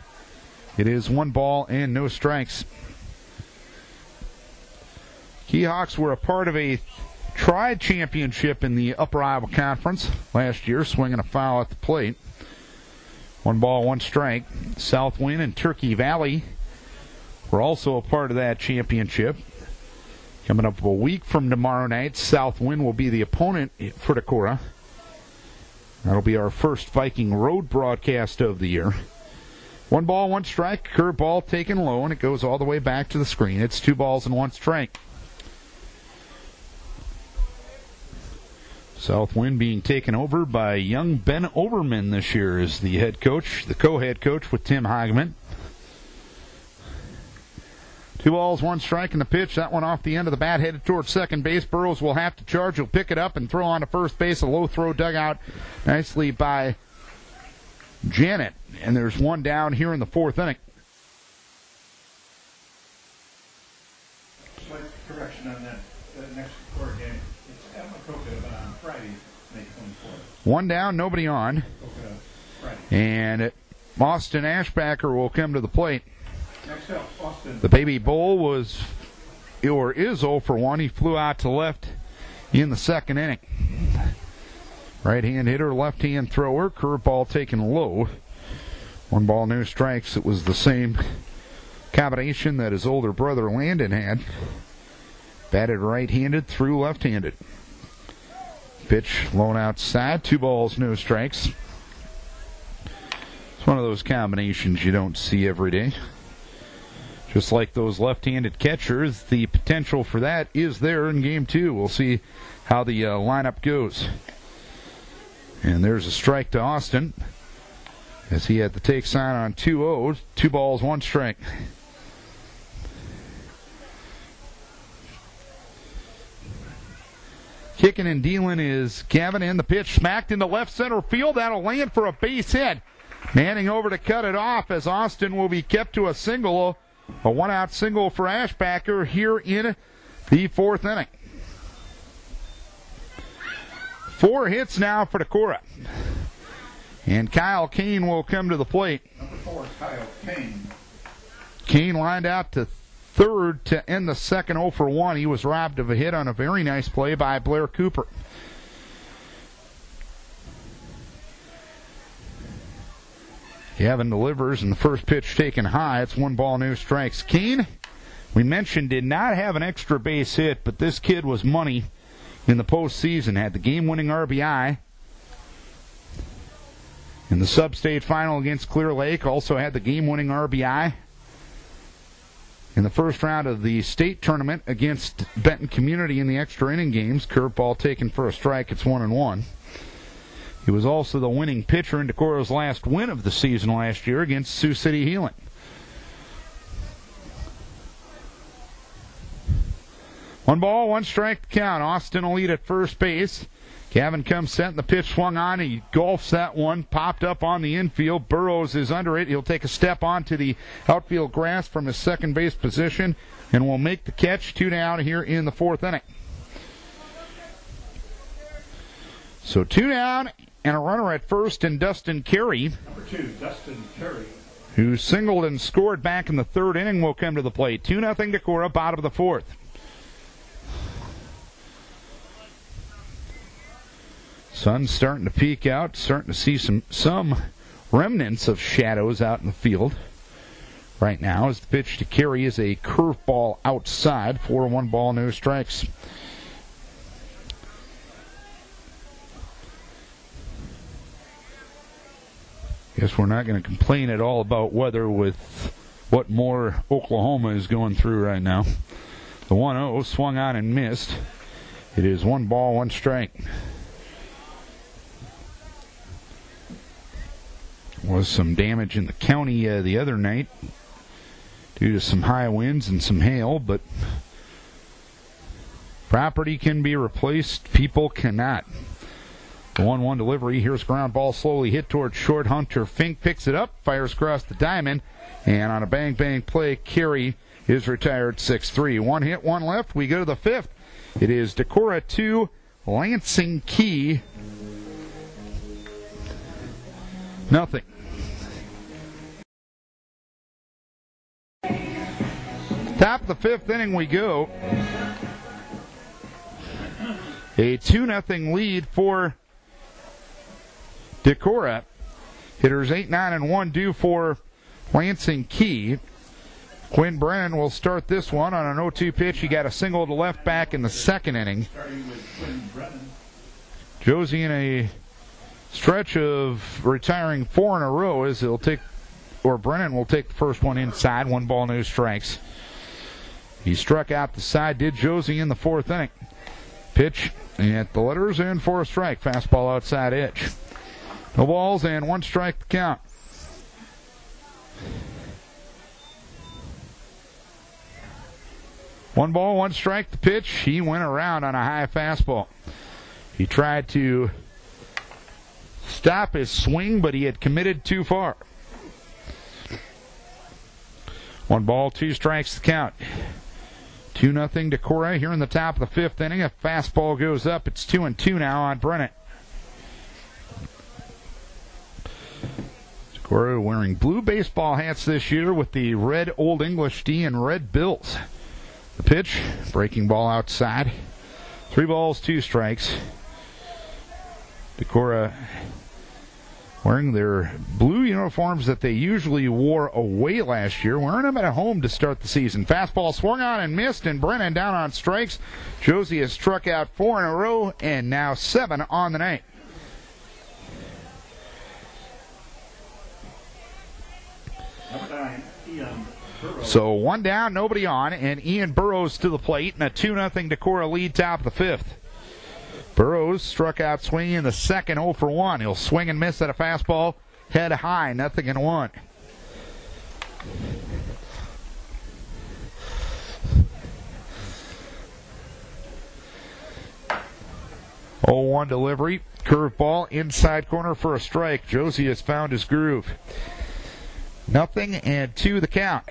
It is 1 ball and no strikes. Keyhawks were a part of a tri-championship in the Upper Iowa Conference last year, swinging a foul at the plate. 1 ball, 1 strike. Southwind and Turkey Valley were also a part of that championship. Coming up a week from tomorrow night, Southwind will be the opponent for Decorah. That'll be our first Viking Road broadcast of the year. 1 ball, 1 strike. Curveball taken low, and it goes all the way back to the screen. It's 2 balls and 1 strike. Southwind being taken over by young Ben Overman this year as the head coach, the co-head coach with Tim Hageman. 2 balls, 1 strike in the pitch. That one off the end of the bat, headed towards second base. Burrows will have to charge. He'll pick it up and throw on to first base. A low throw dug out nicely by Janet. And there's 1 down here in the 4th inning. Slight correction on that next Decorah game. It's at Macoka on Friday, May 24th. 1 down, nobody on. Friday. And Austin Ashbacker will come to the plate. Next up, Austin. The baby bull is 0 for 1. He flew out to left in the 2nd inning. Right-hand hitter, left-hand thrower, curveball taken low. 1 ball, no strikes. It was the same combination that his older brother Landon had. Batted right-handed, threw left-handed. Pitch blown outside, 2 balls, no strikes. It's one of those combinations you don't see every day. Just like those left-handed catchers, the potential for that is there in Game 2. We'll see how the lineup goes. And there's a strike to Austin, as he had the take sign on 2-0. 2 balls, 1 strike. Kicking and dealing is Gavin, and the pitch smacked into left center field. That'll land for a base hit. Manning over to cut it off, as Austin will be kept to a single. A 1-out single for Ashbacker here in the 4th inning. 4 hits now for Decorah. And Kyle Kane will come to the plate. Number 4, Kyle Kane. Kane lined out to third to end the second, 0 for 1. He was robbed of a hit on a very nice play by Blair Cooper. Gavin delivers, and the first pitch taken high. It's 1 ball, no strikes. Kane, we mentioned, did not have an extra base hit, but this kid was money in the postseason. Had the game-winning RBI in the sub-state final against Clear Lake. Also had the game-winning RBI in the first round of the state tournament against Benton Community in the extra inning games. Curveball taken for a strike. It's 1-1. He was also the winning pitcher in Decorah's last win of the season last year against Sioux City Healing. One ball, 1 strike to count. Austin will lead at first base. Gavin comes set, and the pitch swung on. He golfs that one, popped up on the infield. Burrows is under it. He'll take a step onto the outfield grass from his second base position and will make the catch. 2 down here in the 4th inning. So 2 down and a runner at first, and Dustin Carey, Number 2, Dustin Carey, who singled and scored back in the 3rd inning, will come to the plate. 2-0 Decorah, bottom of the 4th. Sun's starting to peek out, starting to see some remnants of shadows out in the field right now, as the pitch to Carey is a curveball outside for 1 ball, no strikes. Guess we're not going to complain at all about weather with what more Oklahoma is going through right now. The 1-0 swung on and missed. It is 1 ball, 1 strike. Was some damage in the county the other night due to some high winds and some hail, but property can be replaced, people cannot. The 1-1 delivery. Here's ground ball slowly hit towards short. Hunter Fink picks it up, fires across the diamond, and on a bang-bang play, Carey is retired 6-3. 1 hit, 1 left. We go to the 5th. It is Decorah 2, Lansing Kee nothing. Top of the 5th inning we go. A 2-0 lead for Decorah. Hitters 8, 9, and 1 due for Lansing Kee. Quinn Brennan will start this one on an 0-2 pitch. He got a single to left back in the 2nd inning. starting with Quinn Brennan. Josie in a stretch of retiring 4 in a row, as Brennan will take the first one inside. 1 ball, no strikes. He struck out the side, did Josie in the 4th inning. Pitch at the letters in for a strike. Fastball outside edge. No balls and 1 strike to count. One ball, 1 strike to pitch. He went around on a high fastball. He tried to stop his swing, but he had committed too far. 1 ball, 2 strikes to count. 2-0 Decorah here in the top of the 5th inning. A fastball goes up. It's 2-2 now on Brennan. Decorah wearing blue baseball hats this year with the red Old English D and red Bills. The pitch, breaking ball outside. 3 balls, 2 strikes. Decorah wearing their blue uniforms that they usually wore away last year, wearing them at home to start the season. Fastball swung on and missed, and Brennan down on strikes. Josie has struck out 4 in a row, and now 7 on the night. So 1 down, nobody on, and Ian Burrows to the plate, and a 2-0 Decorah lead, top of the 5th. Burrows struck out swinging in the second, 0 for 1. He'll swing and miss at a fastball, head high, 0-1. Oh, 1 delivery, curveball, inside corner for a strike. Josie has found his groove. 0-2 the count.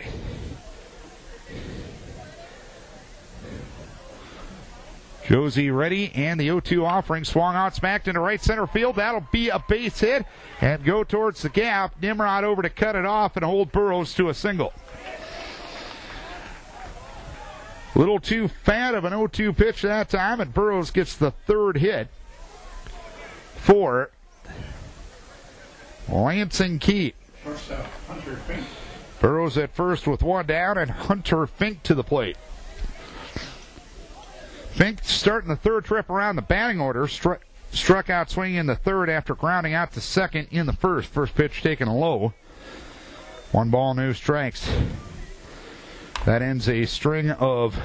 Josie ready, and the 0-2 offering swung out, smacked into right center field. That'll be a base hit and go towards the gap. Nimrod over to cut it off and hold Burrows to a single. A little too fat of an 0-2 pitch that time, and Burrows gets the 3rd hit for Lansing Kee. Burrows at first with 1 down, and Hunter Fink to the plate. Fink starting the 3rd trip around the batting order. Struck out swinging in the 3rd after grounding out to 2nd in the 1st. First pitch taken low. 1 ball, no strikes. That ends a string of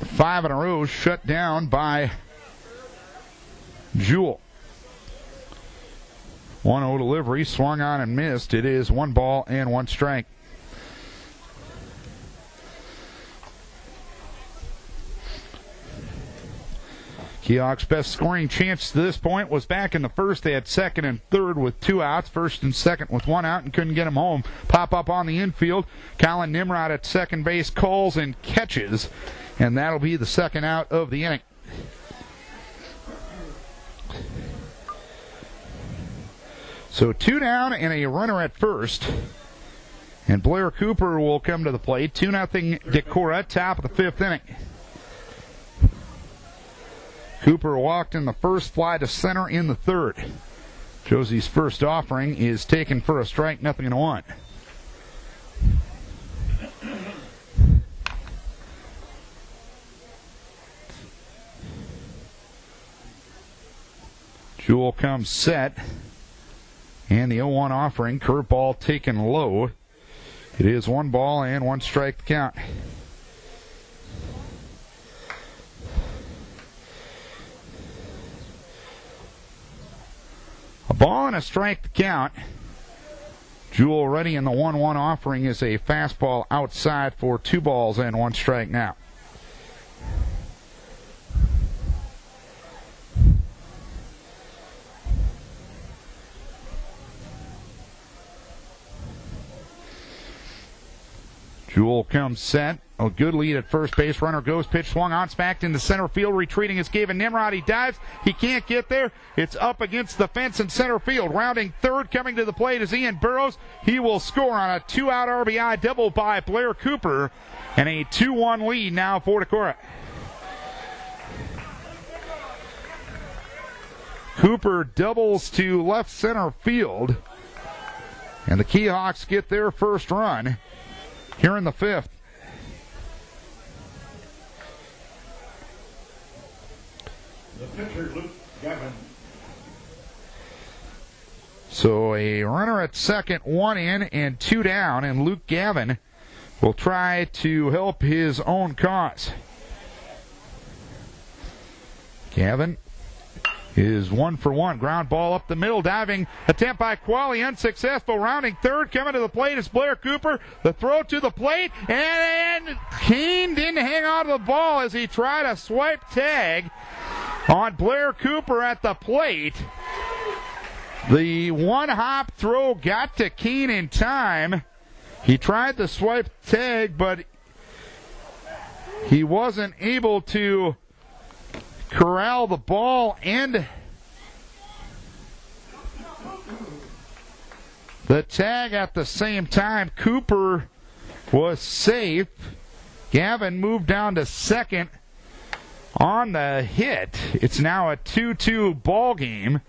5 in a row shut down by Jewell. 1-0 delivery, swung on and missed. It is 1 ball and 1 strike. Keok's best scoring chance to this point was back in the 1st. They had 2nd and 3rd with 2 outs, 1st and 2nd with 1 out, and couldn't get him home. Pop up on the infield. Colin Nimrod at second base calls and catches, and that'll be the 2nd out of the inning. So 2 down and a runner at first. And Blair Cooper will come to the plate. 2-0 Decorah, top of the 5th inning. Cooper walked in the 1st, fly to center in the 3rd. Josie's first offering is taken for a strike, 0-1. Jewell comes set. And the 0-1 offering, curveball taken low. It is 1 ball and 1 strike to count. A ball and a strike to count. Jewell ready, and the 1-1 offering is a fastball outside for 2 balls and 1 strike now. Jewell comes set. A good lead at first base. Runner goes. Pitch swung on. Smacked into center field. Retreating is Gavin Nimrod. He dives. He can't get there. It's up against the fence in center field. Rounding 3rd. Coming to the plate is Ian Burrows. He will score on a 2-out RBI double by Blair Cooper. And a 2-1 lead now for Decorah. Cooper doubles to left center field. And the Keyhawks get their first run here in the 5th. The pitcher, Luke Gavin. So a runner at second, 1 in and 2 down, and Luke Gavin will try to help his own cause. Gavin is 1 for 1. Ground ball up the middle. Diving attempt by Qualley. Unsuccessful. Rounding 3rd. Coming to the plate is Blair Cooper. The throw to the plate. And Keene didn't hang on to the ball as he tried a swipe tag on Blair Cooper at the plate. The 1-hop throw got to Keene in time. He tried the swipe tag, but he wasn't able to corral the ball and the tag at the same time. Cooper was safe. Gavin moved down to second on the hit. It's now a 2-2 ball game.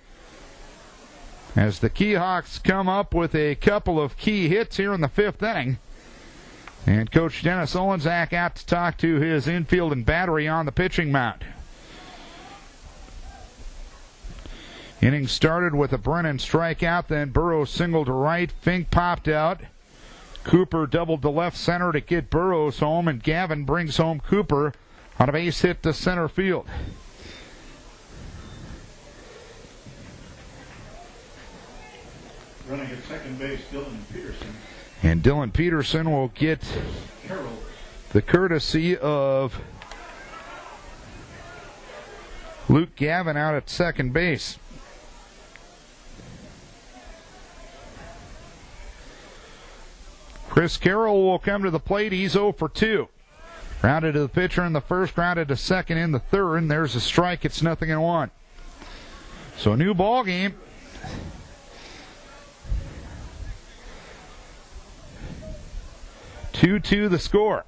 as the Keehawks come up with a couple of key hits here in the 5th inning. And Coach Dennis Olenzak out to talk to his infield and battery on the pitching mound. Inning started with a Brennan strikeout, then Burrows singled to right, Fink popped out. Cooper doubled to left center to get Burrows home, and Gavin brings home Cooper on a base hit to center field. Running at second base, Dylan Peterson. And Dylan Peterson will get the courtesy of Luke Gavin out at second base. Chris Carroll will come to the plate. He's 0 for 2. Grounded to the pitcher in the first, grounded to second in the third, and there's a strike. It's 0-1. So a new ball game. Two-2 the score.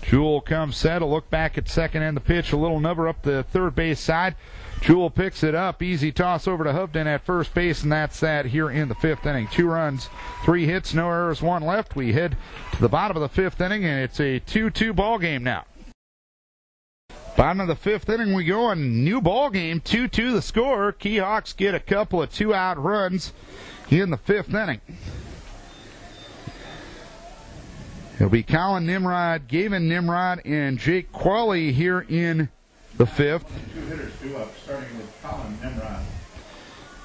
Jewell comes set. A look back at second and the pitch. A little number up the third base side. Jewell picks it up. Easy toss over to Hovden at first base, and that's that here in the 5th inning. 2 runs, 3 hits, no errors, 1 left. We head to the bottom of the 5th inning, and it's a 2-2 ball game now. Bottom of the 5th inning we go, and new ball game, 2-2 the score. Keehawks get a couple of 2-out runs in the 5th inning. It'll be Colin Nimrod, Gavin Nimrod, and Jake Qualley here in the 5th. 2 hitters, 2 up, starting with Colin Nimrod.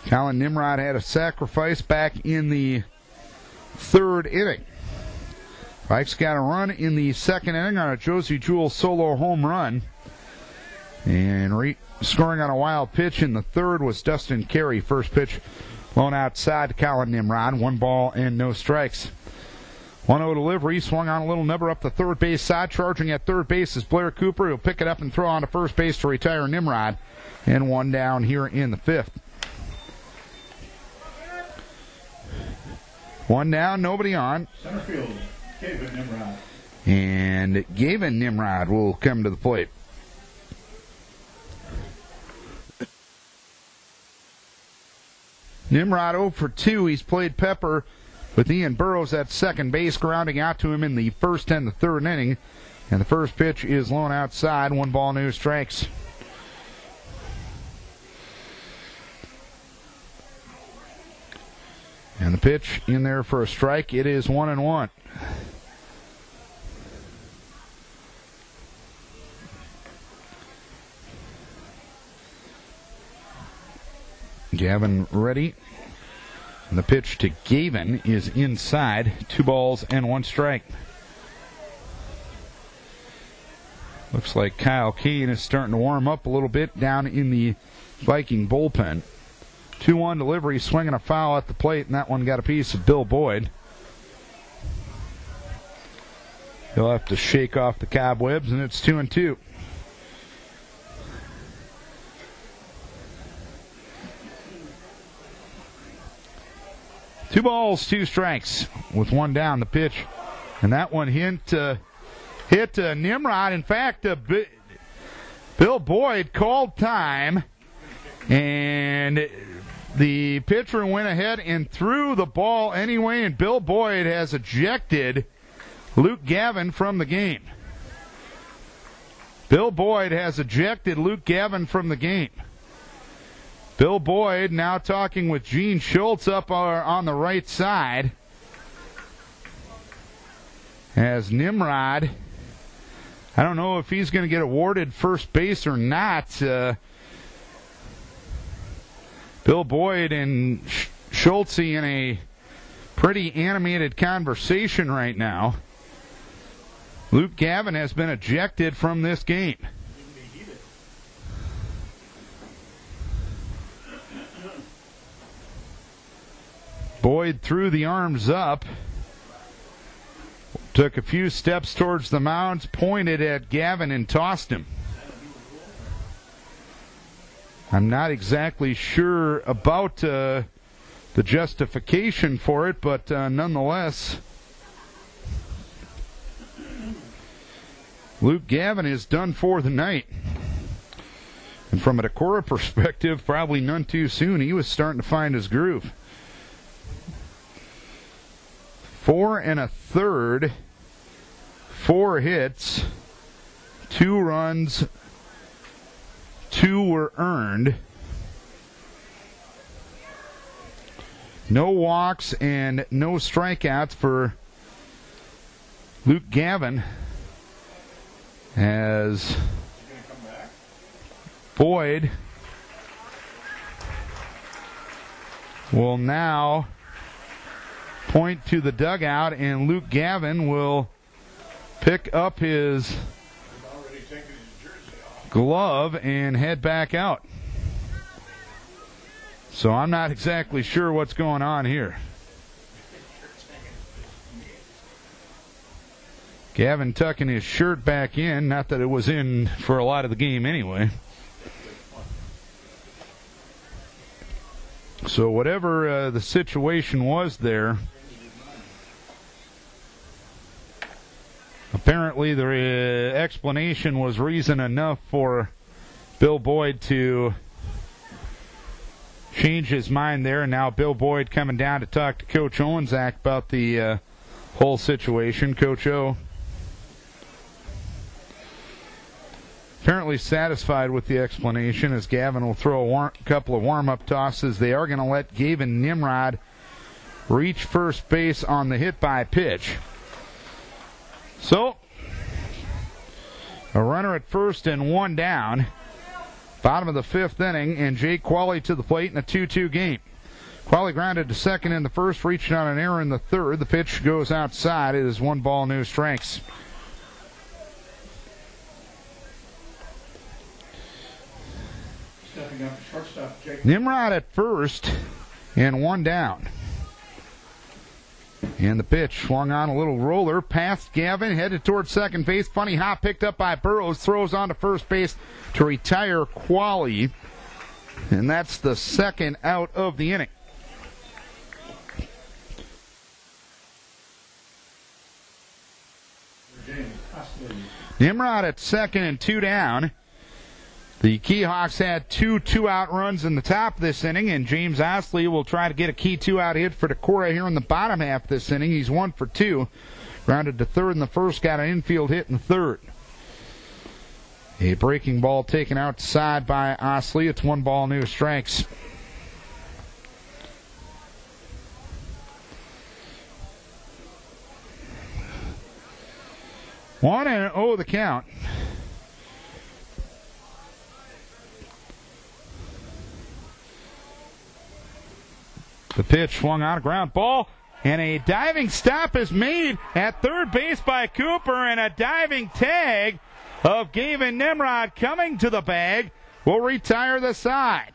Colin Nimrod had a sacrifice back in the 3rd inning. Vikes got a run in the 2nd inning on a Josie Jewell solo home run. And scoring on a wild pitch in the 3rd was Dustin Carey. First pitch blown outside to Colin Nimrod. 1 ball and no strikes. 1-0 delivery, swung on a little number up the third base side. Charging at third base is Blair Cooper. He'll pick it up and throw on to first base to retire Nimrod. And 1 down here in the 5th. 1 down, nobody on. Center field, Gavin Nimrod. And Gavin Nimrod will come to the plate. Nimrod 0 for 2. He's played Pepper with Ian Burrows at second base, grounding out to him in the 1st and the 3rd inning. And the first pitch is low outside. 1 ball, no strikes. And the pitch in there for a strike. It is 1-1. Gavin ready. And the pitch to Gavin is inside. 2 balls and 1 strike. Looks like Kyle Keene is starting to warm up a little bit down in the Viking bullpen. 2-1 delivery, swinging a foul at the plate, and that one got a piece of Bill Boyd. He'll have to shake off the cobwebs, and it's 2-2. Two balls, 2 strikes with 1 down. The pitch, and that one hit Nimrod. In fact, Bill Boyd called time, and the pitcher went ahead and threw the ball anyway, and Bill Boyd has ejected Luke Gavin from the game. Bill Boyd has ejected Luke Gavin from the game. Bill Boyd now talking with Gene Schultz up on the right side. As Nimrod, I don't know if he's going to get awarded first base or not. Bill Boyd and Schultz in a pretty animated conversation right now. Luke Gavin has been ejected from this game. Boyd threw the arms up, took a few steps towards the mound, pointed at Gavin and tossed him. I'm not exactly sure about the justification for it, but nonetheless, Luke Gavin is done for the night. And from a Decorah perspective, probably none too soon. He was starting to find his groove. 4 1/3, 4 hits, 2 runs, 2 were earned. No walks and no strikeouts for Luke Gavin, as Boyd will now point to the dugout, and Luke Gavin will pick up his glove and head back out. So I'm not exactly sure what's going on here. Gavin tucking his shirt back in, not that it was in for a lot of the game anyway. So whatever the situation was there, apparently the explanation was reason enough for Bill Boyd to change his mind there. And now Bill Boyd coming down to talk to Coach Owensack about the whole situation. Coach O apparently satisfied with the explanation, as Gavin will throw a couple of warm-up tosses. They are going to let Gavin Nimrod reach first base on the hit by pitch. So, a runner at first and 1 down. Bottom of the 5th inning, and Jake Qualley to the plate in a 2-2 game. Qualley grounded to second in the first, reaching on an error in the third. The pitch goes outside. It is 1 ball, no strikes. Stepping up to shortstop, Jake. Nimrod at first and 1 down. And the pitch swung on a little roller past Gavin, headed towards second base. Funny hop picked up by Burrows, throws on to first base to retire Qualley. And that's the second out of the inning. Nimrod at second and 2 down. The Keyhawks had 2 2-out runs in the top of this inning, and James Osley will try to get a key 2-out hit for Decorah here in the bottom half of this inning. He's 1 for 2. Grounded to third in the first, got an infield hit in the third. A breaking ball taken outside by Osley. It's 1 ball, no strikes. One and 0 the count. The pitch swung on a ground ball, and a diving stop is made at third base by Cooper, and a diving tag of Gavin Nimrod coming to the bag will retire the side.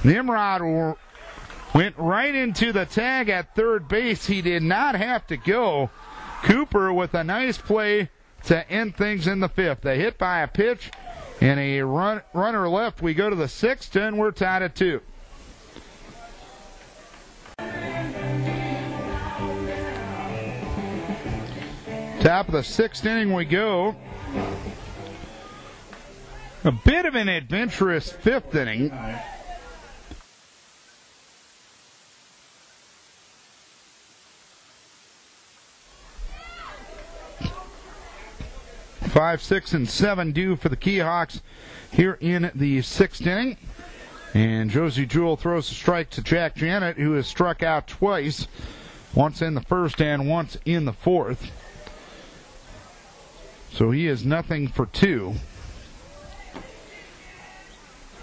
Nimrod went right into the tag at third base. He did not have to go. Cooper with a nice play to end things in the 5th. A hit by a pitch and a runner left. We go to the 6th, and we're tied at 2. Top of the 6th inning we go. A bit of an adventurous 5th inning. Five, 6, and 7 due for the Keyhawks here in the 6th inning. And Josie Jewell throws a strike to Jack Janet, who has struck out twice, once in the first and once in the 4th. So he is 0 for 2.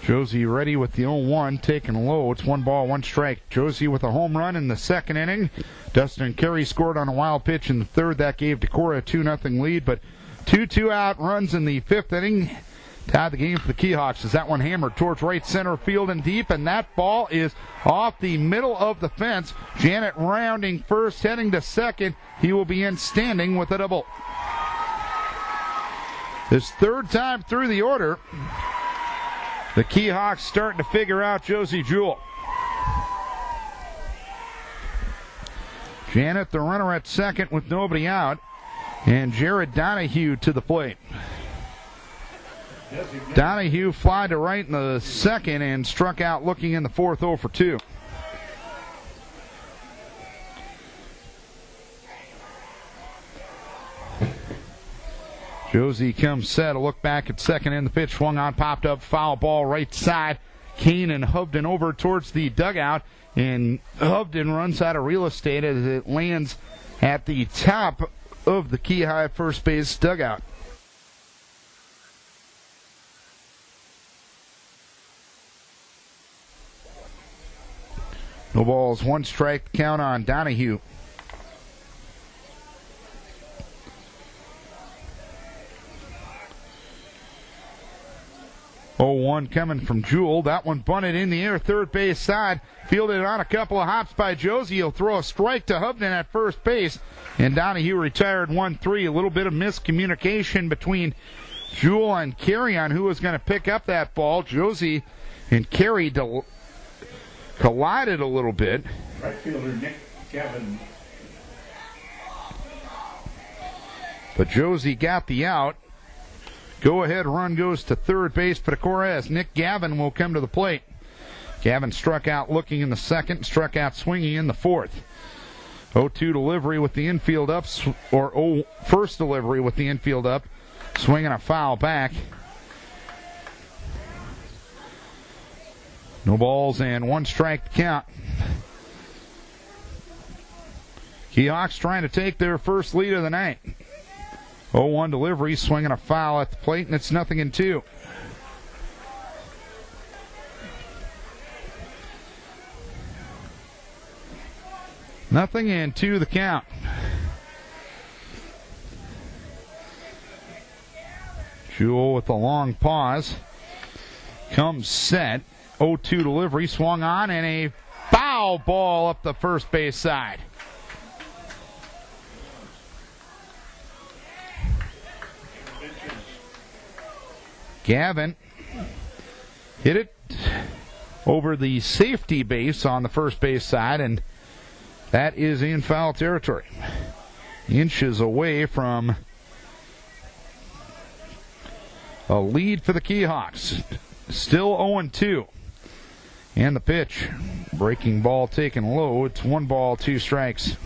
Josie ready with the 0-1, taken low. It's 1 ball, 1 strike. Josie with a home run in the 2nd inning. Dustin Carey scored on a wild pitch in the 3rd. That gave Decorah a 2-0 lead, but 2 2-out runs in the 5th inning tied the game for the Keyhawks as that one hammered towards right center field and deep, and that ball is off the middle of the fence. Janet rounding first, heading to second. He will be in standing with a double. His 3rd time through the order. The Keyhawks starting to figure out Josie Jewell. Janet, the runner at second with nobody out, and Jared Donahue to the plate. Donahue fly to right in the second and struck out looking in the fourth, 0 for 2. Josie comes set, a look back at second, and the pitch swung on, popped up, foul ball right side. Kane and Hovden over towards the dugout, and Hovden runs out of real estate as it lands at the top of the Key High first base dugout. No balls, 1 strike count on Donahue. 0-1 coming from Jewell. That one bunted in the air, third base side. Fielded on a couple of hops by Josie. He'll throw a strike to Hovden at first base. And Donahue retired 1-3. A little bit of miscommunication between Jewell and Carey on who was going to pick up that ball. Josie and Carey collided a little bit. Right fielder Nick Gavin. But Josie got the out. Go-ahead run goes to third base for Decorah as Nick Gavin will come to the plate. Gavin struck out looking in the second, struck out swinging in the fourth. 0-2 delivery with the infield up, first delivery with the infield up, swinging a foul back. No balls and 1 strike to count. Keyhawks trying to take their first lead of the night. 0-1 delivery, swinging a foul at the plate, and it's 0-2. Nothing and 2 the count. Jewell with a long pause. Comes set. 0-2 delivery, swung on, and a foul ball up the first base side. Gavin hit it over the safety base on the first base side, and that is in foul territory. Inches away from a lead for the Keyhawks. Still 0-2. And the pitch. Breaking ball taken low. It's 1 ball, 2 strikes.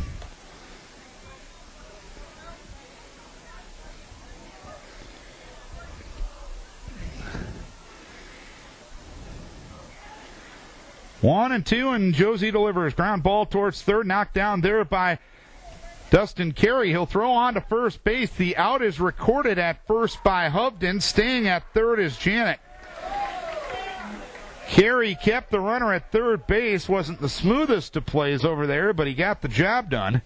One and 2, and Josie delivers. Ground ball towards third, knocked down there by Dustin Carey. He'll throw on to first base. The out is recorded at first by Hovden. Staying at third is Janet. Carey kept the runner at third base. Wasn't the smoothest of plays over there, but he got the job done.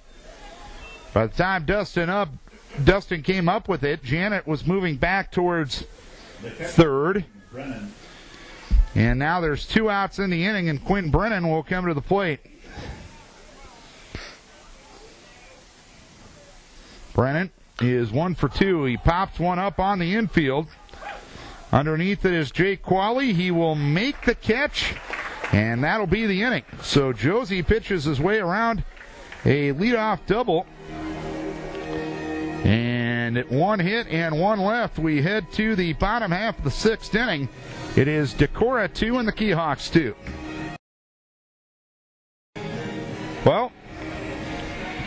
By the time Dustin came up with it, Janet was moving back towards third. And now there's 2 outs in the inning, and Quentin Brennan will come to the plate. Brennan is 1 for 2. He pops one up on the infield. Underneath it is Jake Qualley. He will make the catch, and that'll be the inning. So Josie pitches his way around a leadoff double. And at 1 hit and 1 left, we head to the bottom half of the 6th inning. It is Decorah 2 and the Keyhawks 2. Well,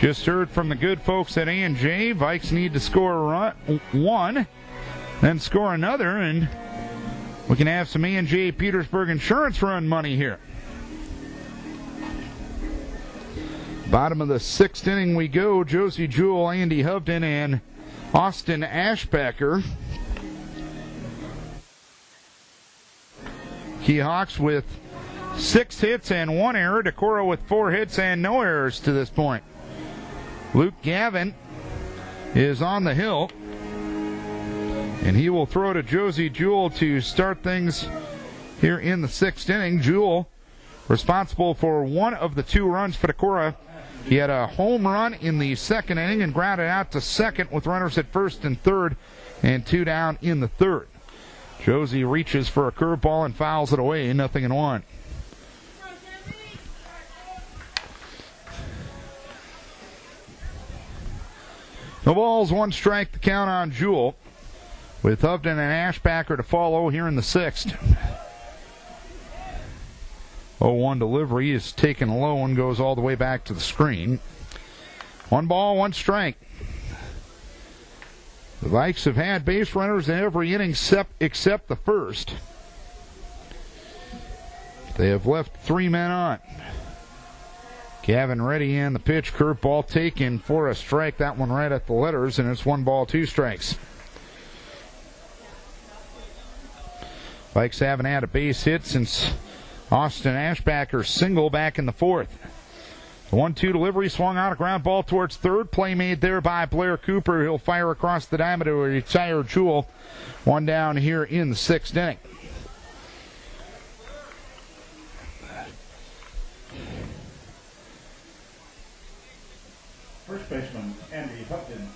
just heard from the good folks at A&J. Vikes need to score 1, then score another, and we can have some A&J Petersburg Insurance Run money here. Bottom of the 6th inning we go. Josie Jewell, Andy Hovden, and Austin Ashbacker. Keyhawks with 6 hits and 1 error. Decorah with 4 hits and no errors to this point. Luke Gavin is on the hill, and he will throw to Josie Jewell to start things here in the 6th inning. Jewell responsible for 1 of the 2 runs for Decorah. He had a home run in the 2nd inning and grounded out to second with runners at first and third, and 2 down in the 3rd. Josie reaches for a curveball and fouls it away, 0-1. No balls, 1 strike to count on Jewell. with Hovden and Ashbacker to follow here in the 6th. 0-1 delivery is taken low and goes all the way back to the screen. 1 ball, 1 strike. The Vikes have had base runners in every inning except the first. They have left 3 men on. Gavin ready in the pitch. Curveball taken for a strike. That one right at the letters, and it's 1 ball, 2 strikes. Vikes haven't had a base hit since Austin Ashbacker's single back in the 4th. The 1-2 delivery swung out, a ground ball towards third. Play made there by Blair Cooper. He'll fire across the diamond to retire Jewell. 1 down here in the 6th inning. First baseman, Andy Hovden.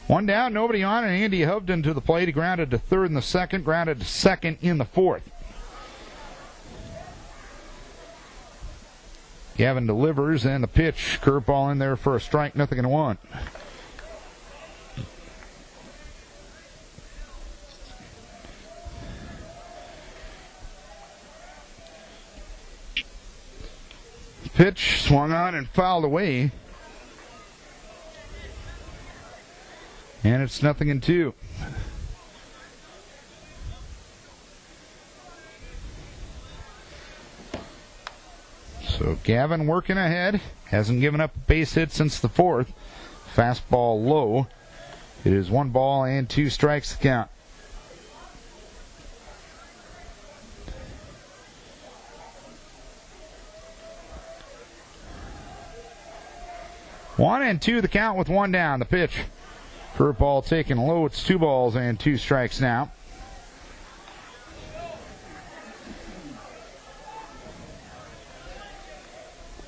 1 down, nobody on, and Andy Hovden to the plate. He grounded to third in the 2nd, grounded to 2nd in the 4th. Gavin delivers, and the pitch. Curveball in there for a strike, 0-1. Pitch swung on and fouled away. And it's 0-2. So Gavin working ahead. Hasn't given up a base hit since the 4th. Fastball low. It is 1 ball and 2 strikes to count. One and 2 the count with 1 down. The pitch. Curveball taken low. It's 2 balls and 2 strikes now.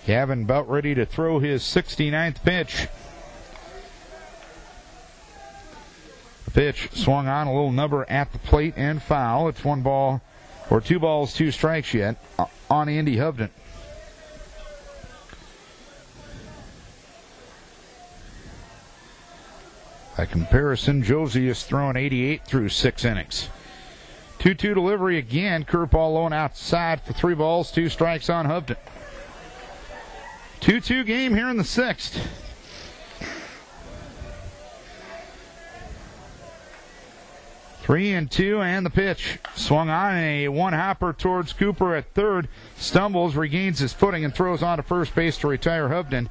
Gavin about ready to throw his 69th pitch. The pitch swung on, a little number at the plate and foul. It's 1 ball, or 2 balls, 2 strikes yet on Andy Hovden. By comparison, Josie has thrown 88 through 6 innings. 2-2 delivery again. Curveball low and outside for 3 balls, 2 strikes on Hovden. 2-2 game here in the 6th. Three and 2, and the pitch. Swung on, a 1-hopper towards Cooper at third. Stumbles, regains his footing, and throws on to first base to retire Hovden.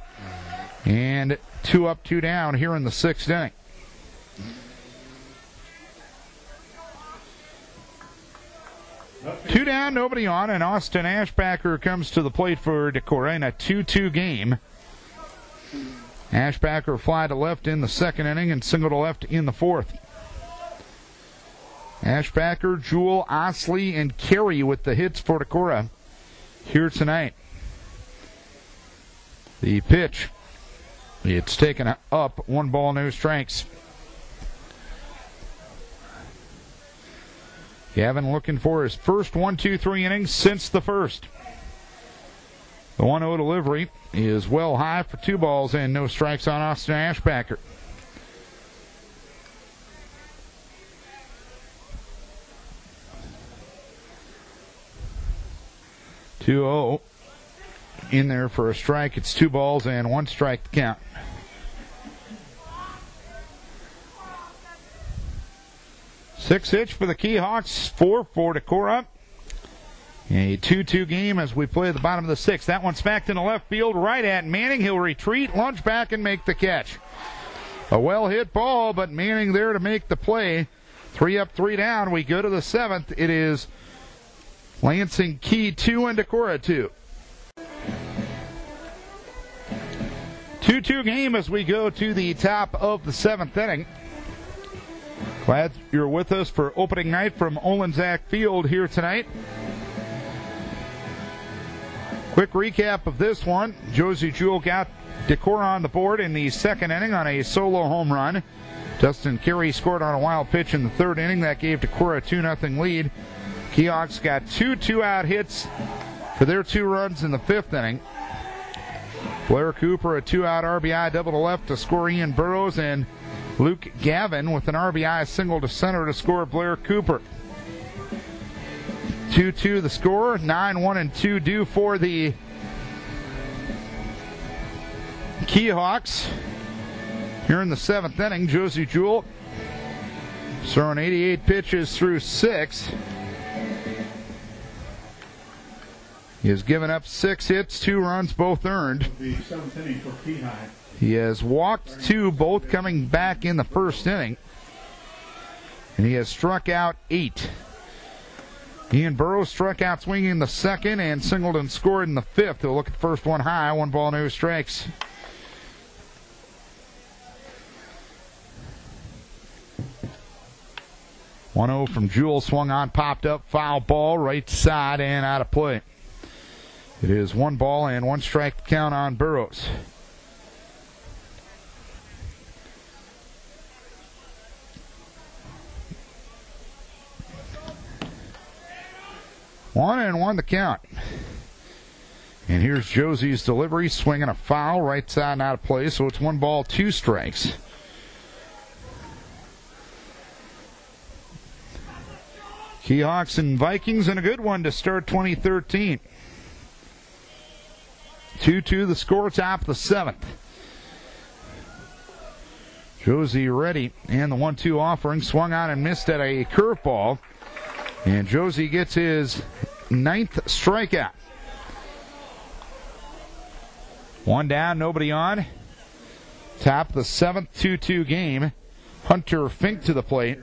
And 2 up, 2 down here in the 6th inning. Two down, nobody on, and Austin Ashbacker comes to the plate for Decorah in a 2-2 game. Ashbacker fly to left in the 2nd inning and single to left in the 4th. Ashbacker, Jewell, Osley, and Carey with the hits for Decorah here tonight. The pitch, it's taken up, 1 ball, no strikes. Gavin looking for his first 1-2-3 innings since the 1st. The 1-0 delivery is well high for 2 balls and no strikes on Austin Ashbacker. (2-0) in there for a strike. It's 2 balls and 1 strike to count. Six hits for the Keyhawks, 4 for Decorah. A 2-2 game as we play at the bottom of the 6th. That one's smacked into left field, right at Manning. He'll retreat, lunge back, and make the catch. A well-hit ball, but Manning there to make the play. 3 up, 3 down. We go to the 7th. It is Lansing Kee 2 and Decorah 2. 2-2 game as we go to the top of the 7th inning. Glad you're with us for opening night from Olenczak Field here tonight. Quick recap of this one. Josie Jewell got Decorah on the board in the 2nd inning on a solo home run. Dustin Carey scored on a wild pitch in the 3rd inning. That gave Decorah a 2-0 lead. Keyhawks got 2 2-out hits for their 2 runs in the 5th inning. Blair Cooper, a 2-out RBI double to left to score Ian Burrows, and Luke Gavin with an RBI single to center to score Blair Cooper. 2-2 the score. 9-1-2 due for the Kee Hawks. Here in the 7th inning, Josie Jewell throwing 88 pitches through 6. He has given up 6 hits, 2 runs, both earned. The 7th inning for Kee High. He has walked 2, both coming back in the 1st inning. And he has struck out 8. Ian Burrows struck out swinging in the 2nd, and Singleton scored in the 5th. We'll look at the first one high. 1 ball, no strikes. .1-0 from Jewell, swung on, popped up, foul ball, right side and out of play. It is 1 ball and 1 strike count on Burrows. One and 1 the count. And here's Josie's delivery, swinging a foul, right side and out of play, so it's 1 ball, 2 strikes. Kee Hawks and Vikings, and a good one to start 2013. 2-2 the score, top of the 7th. Josie ready, and the 1-2 offering, swung on and missed at a curveball. And Josie gets his 9th strikeout. 1 down, nobody on. Top of the 7th, 2-2 game. Hunter Fink to the plate.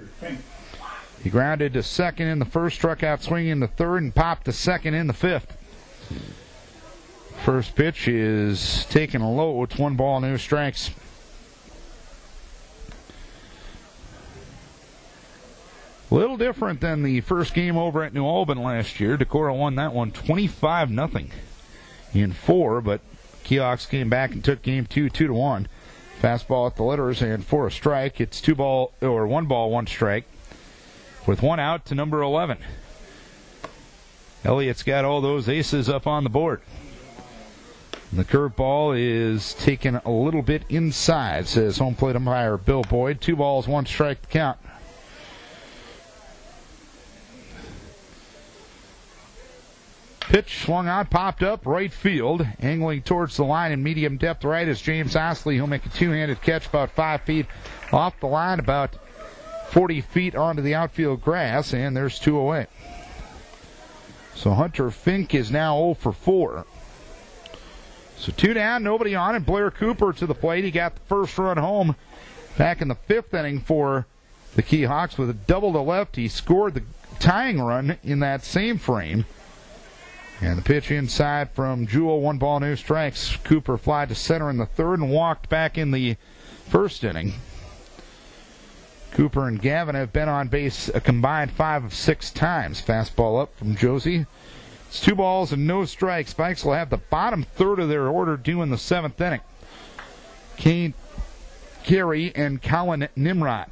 He grounded to 2nd in the 1st, struck out swinging in the 3rd, and popped to 2nd in the 5th. First pitch is taken low. It's 1 ball, no strikes. A little different than the first game over at New Albany last year. Decorah won that one 25-0 in 4, but Kee Hawks came back and took game 2, 2-1. Fastball at the letters and for a strike. It's 1 ball, 1 strike. With 1 out to number 11. Elliott's got all those aces up on the board. And the curveball is taken a little bit inside, says home plate umpire Bill Boyd. 2 balls, 1 strike to count. Pitch swung on, popped up, right field. Angling towards the line in medium depth right is James Osley. He'll make a 2-handed catch about 5 feet off the line, about 40 feet onto the outfield grass, and there's 2 away. So Hunter Fink is now 0 for 4. So 2 down, nobody on, and Blair Cooper to the plate. He got the first run home back in the 5th inning for the Kee Hawks with a double to left. He scored the tying run in that same frame. And the pitch inside from Jewell, 1 ball, no strikes. Cooper flied to center in the 3rd and walked back in the 1st inning. Cooper and Gavin have been on base a combined 5 of 6 times. Fastball up from Josie. It's 2 balls and no strikes. Vikes will have the bottom 3rd of their order due in the 7th inning. Kane Carey and Colin Nimrod.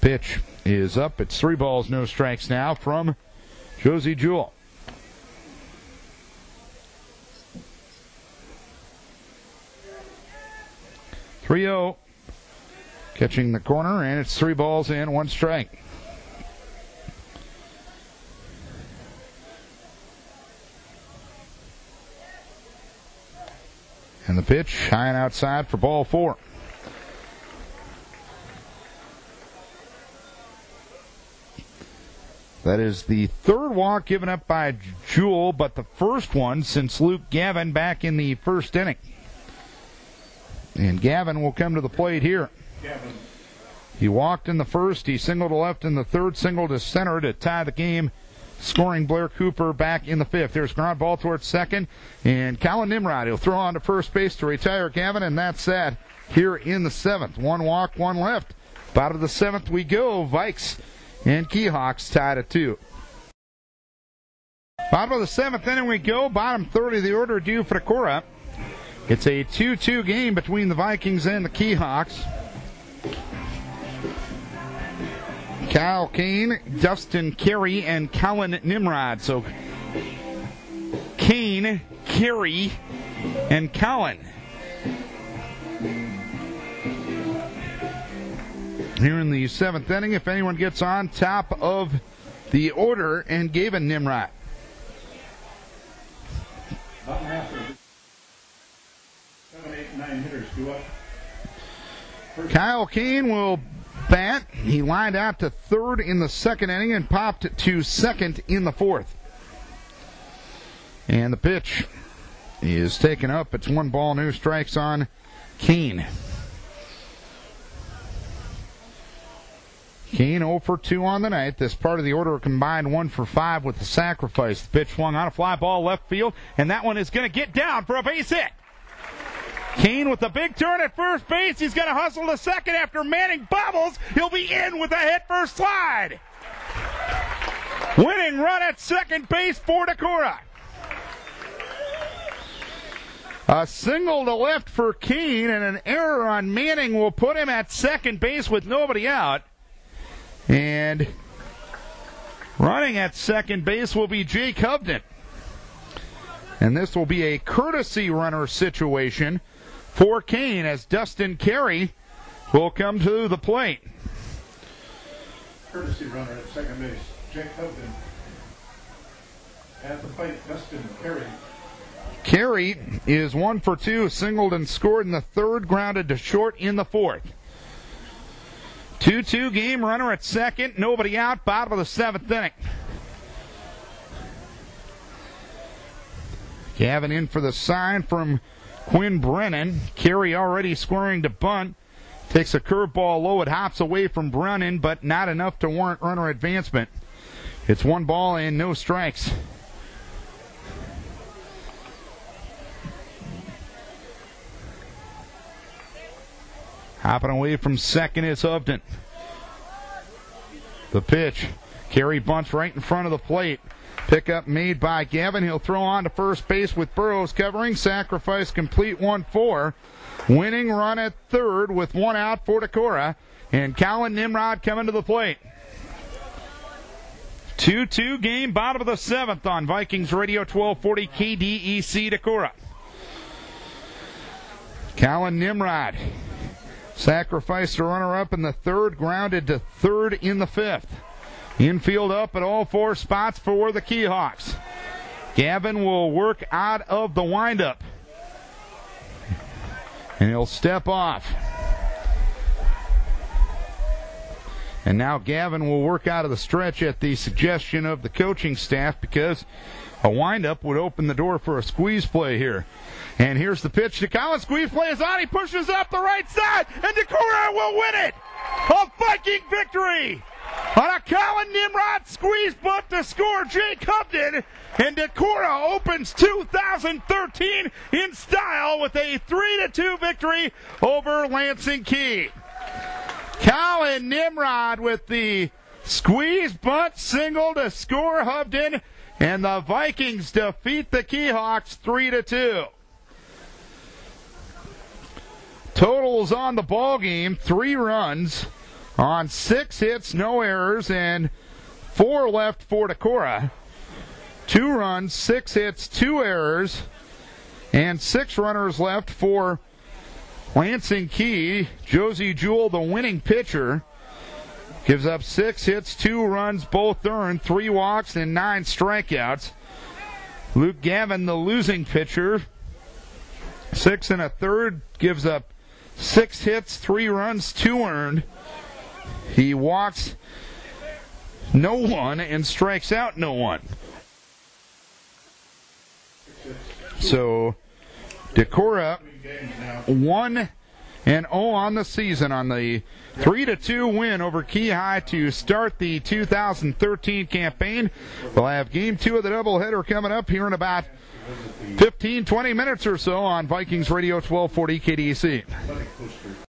Pitch is up. It's 3 balls, no strikes now from Josie Jewell. .3-0. Catching the corner, and it's 3 balls and 1 strike. And the pitch, high and outside for ball 4. That is the 3rd walk given up by Jewell, but the first one since Luke Gavin back in the 1st inning. And Gavin will come to the plate here. Gavin. He walked in the 1st. He singled to left in the 3rd, singled to center to tie the game, scoring Blair Cooper back in the 5th. There's ground ball towards 2nd, and Colin Nimrod, he'll throw on to first base to retire Gavin, and that's that here in the 7th. 1 walk, 1 left. Bottom of the 7th we go. Vikes and Kee Hawks tied at 2. Bottom of the 7th inning we go. Bottom 3rd of the order due for Decorah. It's a 2-2 game between the Vikings and the Kee Hawks. Kyle Kane, Dustin Carey, and Colin Nimrod. So Kane, Carey, and Colin. here in the 7th inning. If anyone gets on top of the order, and Gavin Nimrod. About half of 7, 8, 9 hitters go up. Kyle Kane will bat. He lined out to third in the 2nd inning and popped to second in the 4th. And the pitch is taken up. It's 1 ball, no strikes on Kane. Kane 0 for 2 on the night. This part of the order combined 1 for 5 with the sacrifice. The pitch swung on a fly ball left field, and that one is going to get down for a base hit. Kane with a big turn at first base. He's going to hustle to second after Manning bobbles. He'll be in with a hit first slide. Winning run at second base for Decorah. A single to left for Kane, and an error on Manning will put him at second base with nobody out. And running at second base will be Jake Hovden. And this will be a courtesy runner situation for Kane as Dustin Carey will come to the plate. Courtesy runner at second base, Jake Hovden. At the plate, Dustin Carey. Carey is 1 for 2, singled and scored in the 3rd, grounded to short in the 4th. 2-2 game, runner at second, nobody out, bottom of the 7th inning. Gavin in for the sign from Quinn Brennan. Carey already scoring to bunt. Takes a curveball low. It hops away from Brennan, but not enough to warrant runner advancement. It's 1 ball and no strikes. Hopping away from second is Hovden. The pitch. Carey bunts right in front of the plate. Pickup made by Gavin. He'll throw on to first base with Burrows covering. Sacrifice complete 1-4. Winning run at third with 1 out for Decorah. And Colin Nimrod coming to the plate. 2-2 game, bottom of the 7th on Vikings Radio 1240 KDEC Decorah. Colin Nimrod sacrificed a runner up in the 3rd, grounded to 3rd in the 5th. Infield up at all 4 spots for the Keyhawks. Gavin will work out of the windup. And he'll step off. And now Gavin will work out of the stretch at the suggestion of the coaching staff because a windup would open the door for a squeeze play here. And here's the pitch to Collins. Squeeze play is on. He pushes up the right side, and Decorah will win it. A Viking victory on a Colin Nimrod squeeze bunt to score Jake Hovden. And Decorah opens 2013 in style with a 3-2 victory over Lansing Kee. Colin Nimrod with the squeeze bunt single to score Hovden, and the Vikings defeat the Keyhawks 3-2. Totals on the ball game: 3 runs on 6 hits, no errors, and 4 left for Decorah. 2 runs, 6 hits, 2 errors, and 6 runners left for Lansing Kee. Josie Jewell, the winning pitcher, gives up 6 hits, 2 runs, both earned, 3 walks, and 9 strikeouts. Luke Gavin, the losing pitcher, 6 1/3, gives up 6 hits, 3 runs, 2 earned. He walks no one and strikes out no one. So Decorah 1-0 on the season on the 3-2 win over Key High to start the 2013 campaign. We'll have game 2 of the doubleheader coming up here in about 15-20 minutes or so on Vikings Radio 1240 KDEC.